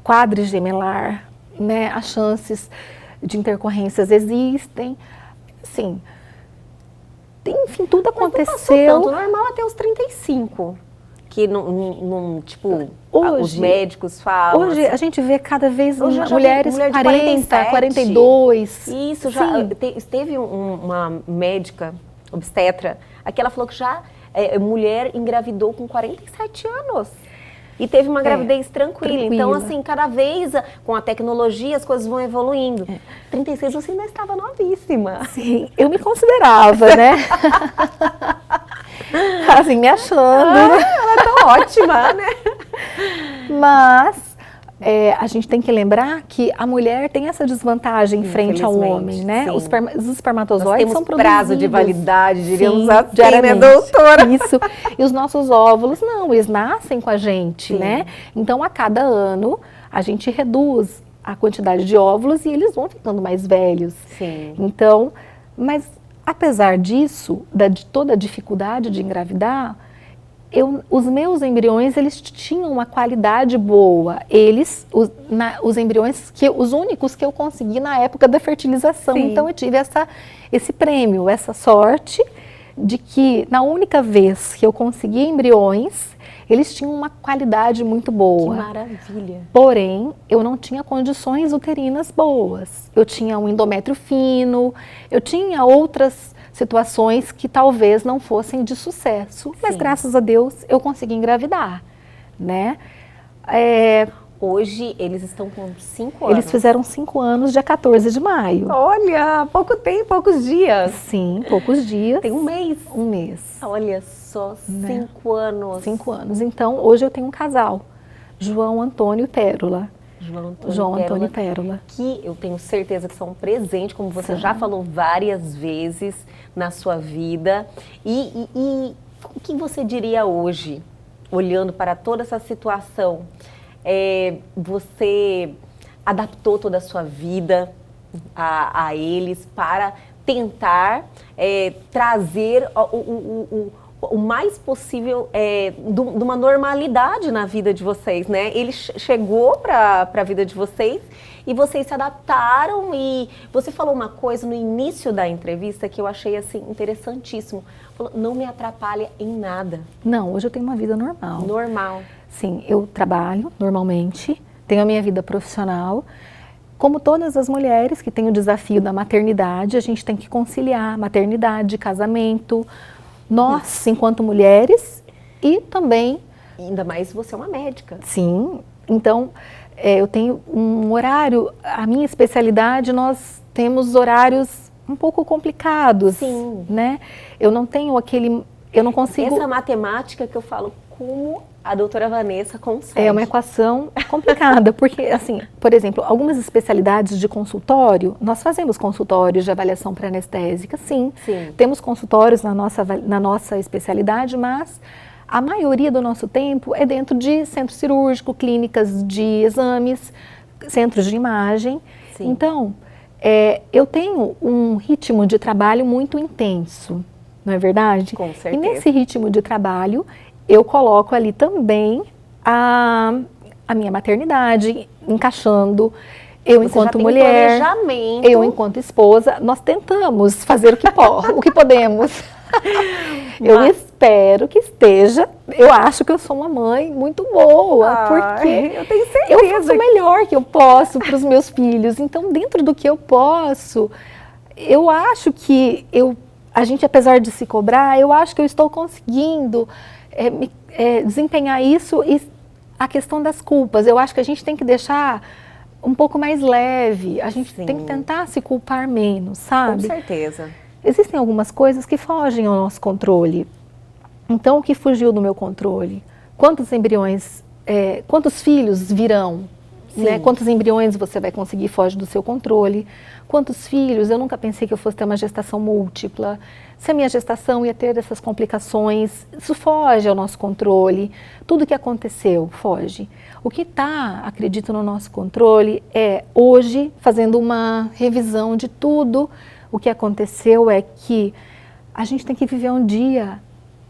quadrigemelar, né? As chances de intercorrências existem, sim. Enfim, tudo aconteceu. Não passou tanto, normal até os 35. Que tipo, Hoje, os médicos falam. Hoje a gente vê cada vez hoje mulheres mulher de 40, 47. 42. Isso, já teve uma médica obstetra, aqui ela falou que já mulher engravidou com 47 anos. E teve uma gravidez tranquila. Então, assim, cada vez com a tecnologia as coisas vão evoluindo. 36 você ainda estava novíssima. Sim, eu me considerava, né? Assim, me achando. Ela tá ótima, né? Mas a gente tem que lembrar que a mulher tem essa desvantagem frente ao homem, né? Os espermatozoides são produzidos. Prazo de validade, diríamos assim, diariamente, né, doutora? Isso. E os nossos óvulos, não, eles nascem com a gente, né? Então, a cada ano, a gente reduz a quantidade de óvulos e eles vão ficando mais velhos. Sim. Então, mas apesar disso, de toda a dificuldade de engravidar, os meus embriões, eles tinham uma qualidade boa. Os embriões, os únicos que eu consegui na época da fertilização. Sim. Então, eu tive esse prêmio, essa sorte de que, na única vez que eu consegui embriões, eles tinham uma qualidade muito boa. Que maravilha. Porém, eu não tinha condições uterinas boas. Eu tinha um endométrio fino, eu tinha outras situações que talvez não fossem de sucesso. Mas, graças a Deus, eu consegui engravidar, né? Hoje, eles estão com 5 anos. Eles fizeram 5 anos, dia 14 de maio. Olha, pouco tempo, poucos dias. Sim, poucos dias. Tem um mês. Um mês. Olha só, 5 anos. 5 anos. Então, hoje eu tenho um casal, João Antônio Pérola. João Antônio Pérola. Que eu tenho certeza que são um presente, como você já falou várias vezes na sua vida. E o que você diria hoje, olhando para toda essa situação? Você adaptou toda a sua vida a eles para tentar trazer o mais possível de uma normalidade na vida de vocês, né? Ele chegou para a vida de vocês e vocês se adaptaram. E você falou uma coisa no início da entrevista que eu achei assim interessantíssimo. Falou, não me atrapalha em nada. Não, hoje eu tenho uma vida normal. Normal. Sim, eu trabalho normalmente, tenho a minha vida profissional. Como todas as mulheres que têm o desafio da maternidade, a gente tem que conciliar maternidade, casamento, nós, enquanto mulheres, e também... Ainda mais você é uma médica. Sim, então eu tenho um horário, a minha especialidade, nós temos horários um pouco complicados. Sim. Né? Eu não tenho eu não consigo... Essa matemática que eu falo, como a doutora Vanessa consegue. É uma equação complicada, porque, assim, por exemplo, algumas especialidades de consultório, nós fazemos consultórios de avaliação pré-anestésica, sim. Temos consultórios na nossa especialidade, mas a maioria do nosso tempo é dentro de centro cirúrgico, clínicas de exames, centros de imagem. Sim. Então, eu tenho um ritmo de trabalho muito intenso, não é verdade? Com certeza. E nesse ritmo de trabalho, eu coloco ali também a minha maternidade, encaixando. Eu, enquanto mulher, eu, enquanto esposa, nós tentamos fazer o que podemos. Eu espero que esteja. Eu acho que eu sou uma mãe muito boa, porque eu tenho certeza. Eu faço o melhor que eu posso para os meus filhos. Então, dentro do que eu posso, eu acho que a gente, apesar de se cobrar, eu acho que eu estou conseguindo desempenhar isso. E a questão das culpas, eu acho que a gente tem que deixar um pouco mais leve, a gente tem que tentar se culpar menos, sabe? Com certeza. Existem algumas coisas que fogem ao nosso controle. Então, o que fugiu do meu controle? Quantos embriões, quantos filhos virão? Né? Quantos embriões você vai conseguir foge do seu controle? Quantos filhos? Eu nunca pensei que eu fosse ter uma gestação múltipla. Se a minha gestação ia ter essas complicações, isso foge ao nosso controle. Tudo que aconteceu foge. O que está, acredito, no nosso controle é, hoje, fazendo uma revisão de tudo o que aconteceu, é que a gente tem que viver um dia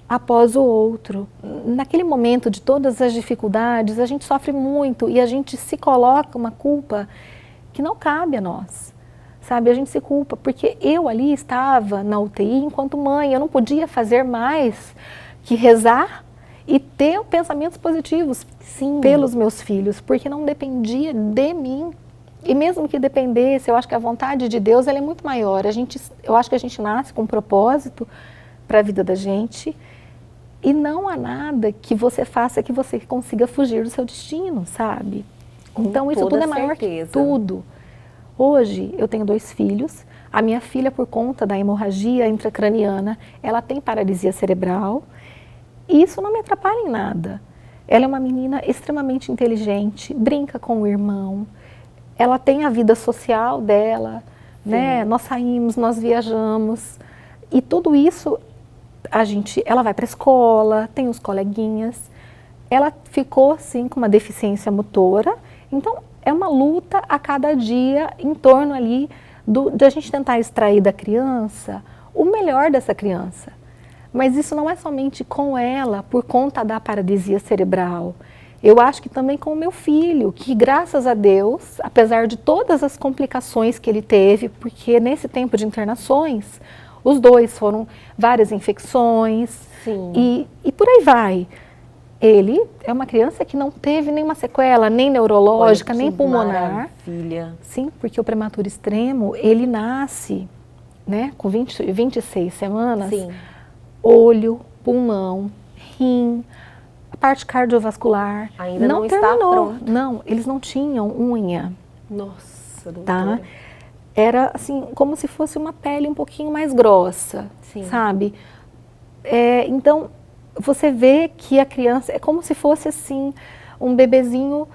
após o outro. Naquele momento de todas as dificuldades, a gente sofre muito e a gente se coloca uma culpa que não cabe a nós, sabe? A gente se culpa porque eu ali estava na UTI enquanto mãe, eu não podia fazer mais que rezar e ter pensamentos positivos pelos meus filhos, porque não dependia de mim. E mesmo que dependesse, eu acho que a vontade de Deus ela é muito maior. Eu acho que a gente nasce com um propósito para a vida da gente e não há nada que você faça que você consiga fugir do seu destino, sabe? Então isso tudo é maior que tudo. Hoje eu tenho 2 filhos. A minha filha, por conta da hemorragia intracraniana, ela tem paralisia cerebral. E isso não me atrapalha em nada. Ela é uma menina extremamente inteligente, brinca com o irmão. Ela tem a vida social dela, né? Nós saímos, nós viajamos. E tudo isso, ela vai para a escola, tem os coleguinhas. Ela ficou, sim, com uma deficiência motora. Então, é uma luta a cada dia em torno ali de a gente tentar extrair da criança o melhor dessa criança. Mas isso não é somente com ela, por conta da paralisia cerebral. Eu acho que também com o meu filho, que graças a Deus, apesar de todas as complicações que ele teve, porque nesse tempo de internações, os 2 foram várias infecções e por aí vai. Ele é uma criança que não teve nenhuma sequela, nem neurológica, nem pulmonar. Maravilha. Sim, porque o prematuro extremo, ele nasce, né, com 26 semanas, olho, pulmão, rim, a parte cardiovascular. Ainda não está pronto. Não, eles não tinham unha. Nossa, doutora. Tá? Era assim, como se fosse uma pele um pouquinho mais grossa, sabe? Então, você vê que a criança é como se fosse assim, um bebezinho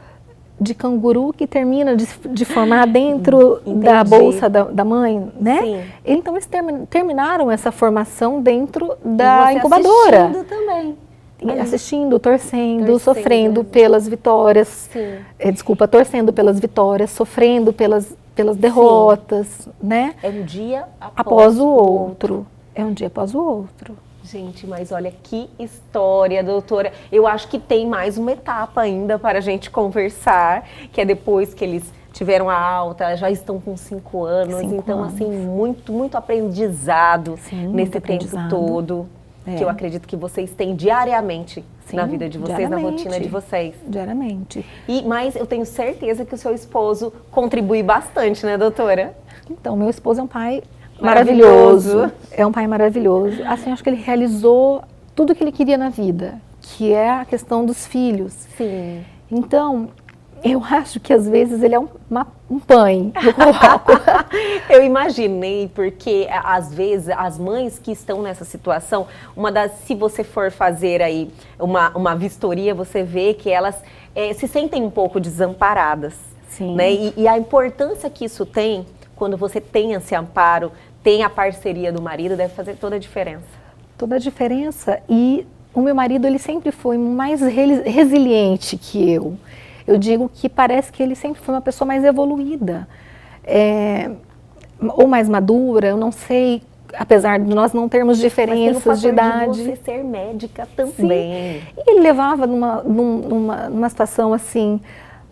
de canguru que termina de formar dentro da bolsa da mãe, né? Sim. Então, eles terminaram essa formação dentro da incubadora. Assistindo também. Assistindo, torcendo, sofrendo pelas vitórias. Desculpa, torcendo pelas vitórias, sofrendo pelas derrotas, né? É um dia após o outro. É um dia após o outro. Gente, mas olha que história, doutora. Eu acho que tem mais uma etapa ainda para a gente conversar, que é depois que eles tiveram a alta, já estão com 5 anos. Então, assim, muito aprendizado nesse tempo todo. Que eu acredito que vocês têm diariamente na vida de vocês, na rotina de vocês. Diariamente. Mas eu tenho certeza que o seu esposo contribui bastante, né, doutora? Então, meu esposo é um pai maravilhoso. É um pai maravilhoso. Assim, acho que ele realizou tudo o que ele queria na vida, que é a questão dos filhos. Sim. Então, eu acho que às vezes ele é um pai, eu coloco. Eu imaginei, porque às vezes as mães que estão nessa situação, se você for fazer aí uma vistoria, você vê que elas se sentem um pouco desamparadas. Sim. Né? E a importância que isso tem, quando você tem esse amparo, tem a parceria do marido, deve fazer toda a diferença. Toda a diferença. E o meu marido, ele sempre foi mais resiliente que eu. Eu digo que parece que ele sempre foi uma pessoa mais evoluída, ou mais madura, eu não sei, apesar de nós não termos diferenças de idade. De você ser médica também. Sim. E ele levava numa situação assim,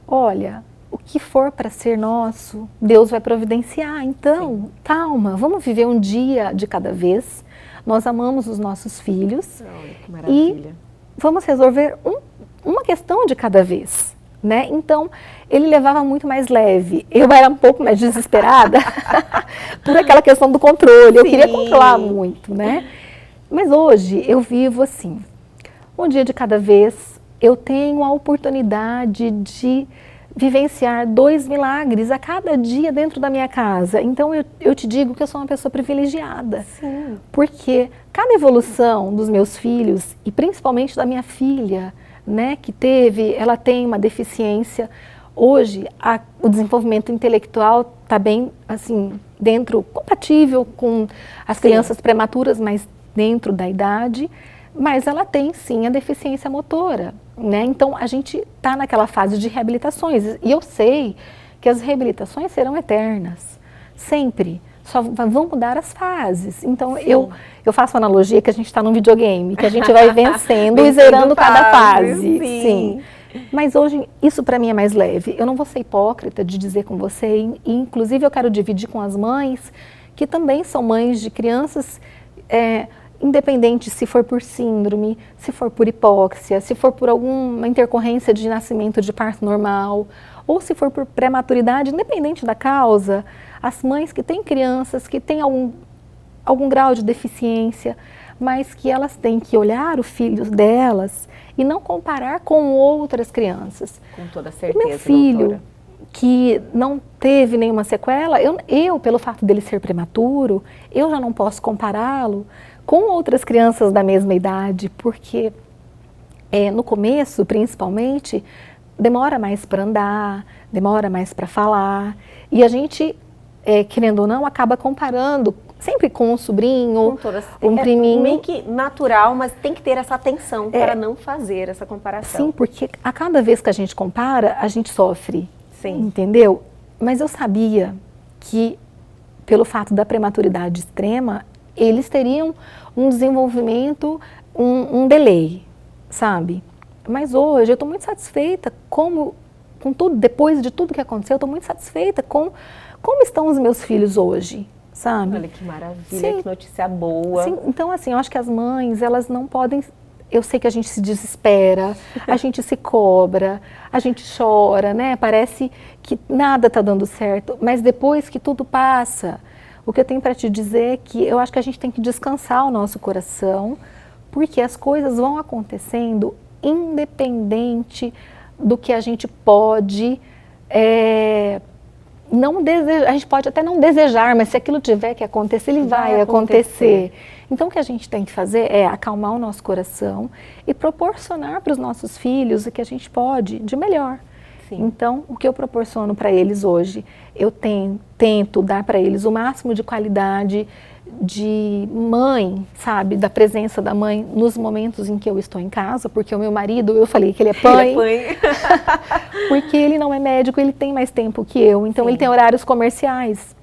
olha, o que for para ser nosso, Deus vai providenciar. Então, calma, vamos viver um dia de cada vez. Nós amamos os nossos filhos. Olha, que maravilha. E vamos resolver uma questão de cada vez. Né? Então, ele levava muito mais leve. Eu era um pouco mais desesperada por aquela questão do controle. Eu queria controlar muito, né? Mas hoje eu vivo assim, um dia de cada vez. Eu tenho a oportunidade de vivenciar 2 milagres a cada dia dentro da minha casa. Então, eu te digo que eu sou uma pessoa privilegiada. Sim. Porque cada evolução dos meus filhos, e principalmente da minha filha, né, que ela tem uma deficiência. Hoje, o desenvolvimento intelectual está bem, assim, compatível com as crianças prematuras, mas dentro da idade, mas ela tem, sim, a deficiência motora, né? Então, a gente está naquela fase de reabilitações, e eu sei que as reabilitações serão eternas, sempre. só vão mudar as fases. Então, eu faço a analogia que a gente está num videogame, que a gente vai vencendo e zerando cada fase. Sim. Mas hoje, isso para mim é mais leve. Eu não vou ser hipócrita de dizer com você, e inclusive eu quero dividir com as mães, que também são mães de crianças, independente se for por síndrome, se for por hipóxia, se for por alguma intercorrência de nascimento de parto normal, ou se for por prematuridade, independente da causa, as mães que têm crianças que têm algum grau de deficiência, mas que elas têm que olhar o filho delas e não comparar com outras crianças. Com toda certeza, meu filho, doutora, que não teve nenhuma sequela, eu, pelo fato dele ser prematuro, eu já não posso compará-lo com outras crianças da mesma idade, porque no começo, principalmente, demora mais para andar, demora mais para falar, e a gente, querendo ou não, acaba comparando sempre com um sobrinho, um priminho. Meio que natural, mas tem que ter essa atenção para não fazer essa comparação. Sim, porque a cada vez que a gente compara, a gente sofre. Sim. Entendeu? Mas eu sabia que, pelo fato da prematuridade extrema, eles teriam um desenvolvimento, um delay, sabe? Mas hoje eu estou muito satisfeita com tudo, depois de tudo que aconteceu, eu estou muito satisfeita com como estão os meus filhos hoje, sabe? Olha que maravilha, sim, que notícia boa. Sim, então assim, eu acho que as mães, elas não podem... Eu sei que a gente se desespera, a gente se cobra, a gente chora, né? Parece que nada está dando certo, mas depois que tudo passa, o que eu tenho para te dizer é que eu acho que a gente tem que descansar o nosso coração, porque as coisas vão acontecendo independente do que a gente pode não desejar. A gente pode até não desejar, mas se aquilo tiver que acontecer, ele vai acontecer. Então, o que a gente tem que fazer é acalmar o nosso coração e proporcionar para os nossos filhos o que a gente pode de melhor. Sim. Então, o que eu proporciono para eles hoje, eu tento dar para eles o máximo de qualidade de mãe, sabe, da presença da mãe nos momentos em que eu estou em casa, porque o meu marido, eu falei que ele é pai, porque ele não é médico, ele tem mais tempo que eu, então ele tem horários comerciais.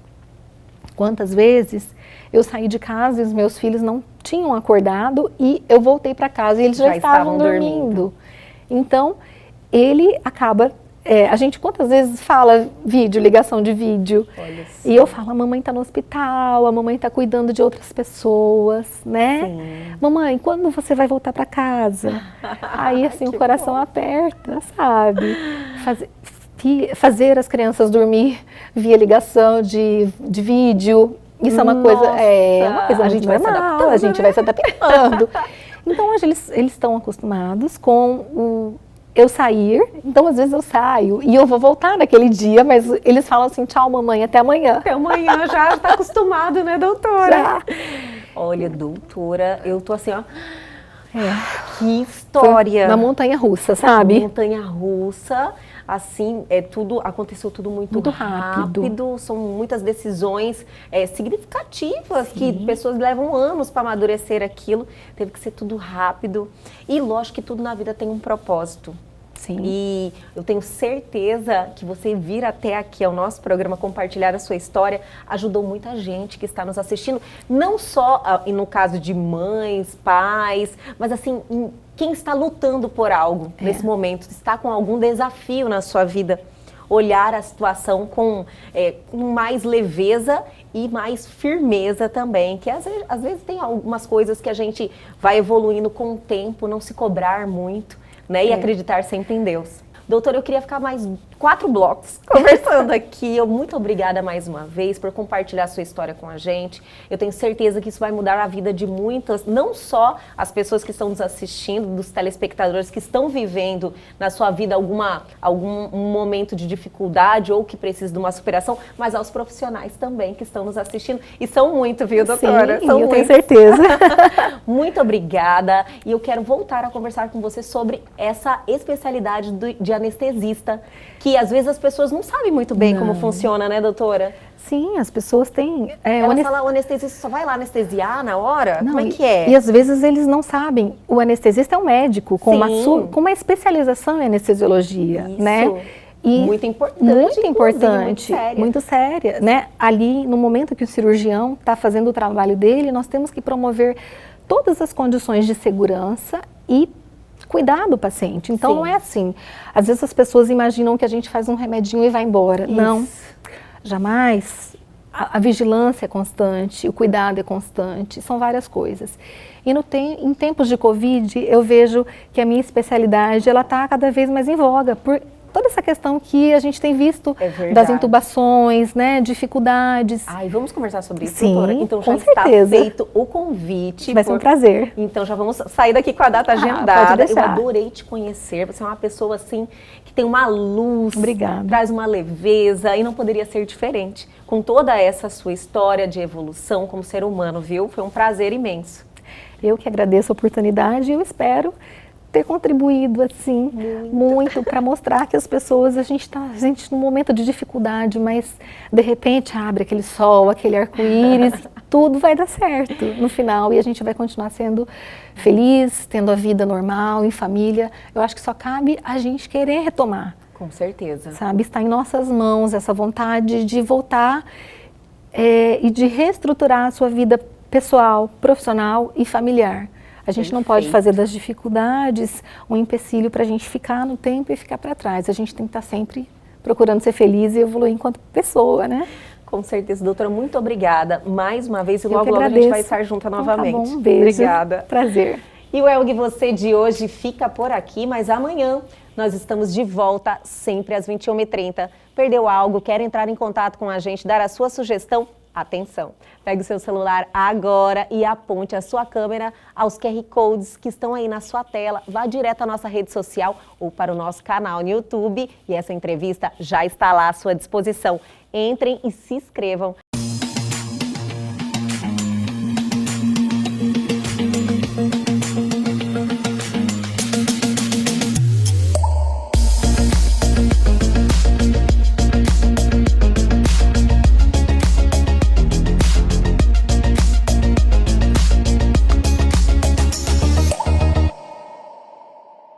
Quantas vezes eu saí de casa e os meus filhos não tinham acordado e eu voltei para casa e eles já estavam dormindo. Então, ele acaba... a gente quantas vezes fala ligação de vídeo, e eu falo, a mamãe está no hospital, a mamãe está cuidando de outras pessoas, né? Sim. Mamãe, quando você vai voltar para casa? Aí assim o coração aperta, sabe? Fazer as crianças dormir via ligação de vídeo, isso é uma coisa, a gente vai se adaptando, a gente vai se adaptando. Então hoje eles estão acostumados com eu sair, então às vezes eu saio e eu vou voltar naquele dia, mas eles falam assim, tchau mamãe, até amanhã. Até amanhã, já está acostumado, né, doutora? Já. Olha, doutora, eu tô assim, ó, que história. Na montanha-russa, sabe? Montanha-russa, assim, aconteceu tudo muito rápido, são muitas decisões significativas. Sim. Que pessoas levam anos para amadurecer aquilo, teve que ser tudo rápido. E lógico que tudo na vida tem um propósito. Sim. E eu tenho certeza que você vir até aqui ao nosso programa compartilhar a sua história ajudou muita gente que está nos assistindo, não só no caso de mães, pais, mas assim, quem está lutando por algo nesse momento, está com algum desafio na sua vida, olhar a situação com mais leveza e mais firmeza também, que às vezes tem algumas coisas que a gente vai evoluindo com o tempo, não se cobrar muito, né? E acreditar sempre em Deus. Doutora, eu queria ficar mais 4 blocos conversando aqui. Muito obrigada mais uma vez por compartilhar a sua história com a gente. Eu tenho certeza que isso vai mudar a vida de muitas, não só as pessoas que estão nos assistindo, dos telespectadores que estão vivendo na sua vida algum momento de dificuldade ou que precisam de uma superação, mas aos profissionais também que estão nos assistindo. E são muito, viu, doutora? Sim, eu tenho certeza. Muito obrigada. E eu quero voltar a conversar com você sobre essa especialidade de anestesista, que às vezes as pessoas não sabem muito bem como funciona, né, doutora? Sim, as pessoas têm... Ela fala, o anestesista só vai lá anestesiar na hora? Não, como é que é? E às vezes eles não sabem. O anestesista é um médico com uma especialização em anestesiologia, né? E muito importante, muito inclusive, importante, muito séria, né? Ali, no momento que o cirurgião está fazendo o trabalho dele, nós temos que promover todas as condições de segurança e cuidar do paciente. Então, Sim. não é assim. Às vezes as pessoas imaginam que a gente faz um remedinho e vai embora. Isso. Não, jamais. A vigilância é constante, o cuidado é constante, são várias coisas. E em tempos de Covid, eu vejo que a minha especialidade ela está cada vez mais em voga, por toda essa questão que a gente tem visto das intubações, né, dificuldades. Ai, vamos conversar sobre isso, Sim, doutora? Então já com está certeza. feito o convite. Vai ser um prazer. Então já vamos sair daqui com a data Pode agendada. Eu deixar. adorei te conhecer. Você é uma pessoa assim que tem uma luz, Obrigada. traz uma leveza e não poderia ser diferente. Com toda essa sua história de evolução como ser humano, viu? Foi um prazer imenso. Eu que agradeço a oportunidade e eu espero ter contribuído assim muito para mostrar que as pessoas, a gente num momento de dificuldade, mas de repente abre aquele sol, aquele arco-íris, tudo vai dar certo no final e a gente vai continuar sendo feliz, tendo a vida normal, em família. Eu acho que só cabe a gente querer retomar. Com certeza. Sabe, está em nossas mãos essa vontade de voltar e de reestruturar a sua vida pessoal, profissional e familiar. A gente não pode fazer das dificuldades um empecilho para a gente ficar no tempo e ficar para trás. A gente tem que estar sempre procurando ser feliz e evoluir enquanto pessoa, né? Com certeza, doutora, muito obrigada mais uma vez e logo logo a gente vai estar junta novamente. Então, tá bom, um beijo. Obrigada. Prazer. E o Elgue Você de hoje fica por aqui, mas amanhã nós estamos de volta sempre às 21h30. Perdeu algo, quer entrar em contato com a gente, dar a sua sugestão? Atenção! Pegue o seu celular agora e aponte a sua câmera aos QR Codes que estão aí na sua tela. Vá direto à nossa rede social ou para o nosso canal no YouTube e essa entrevista já está lá à sua disposição. Entrem e se inscrevam.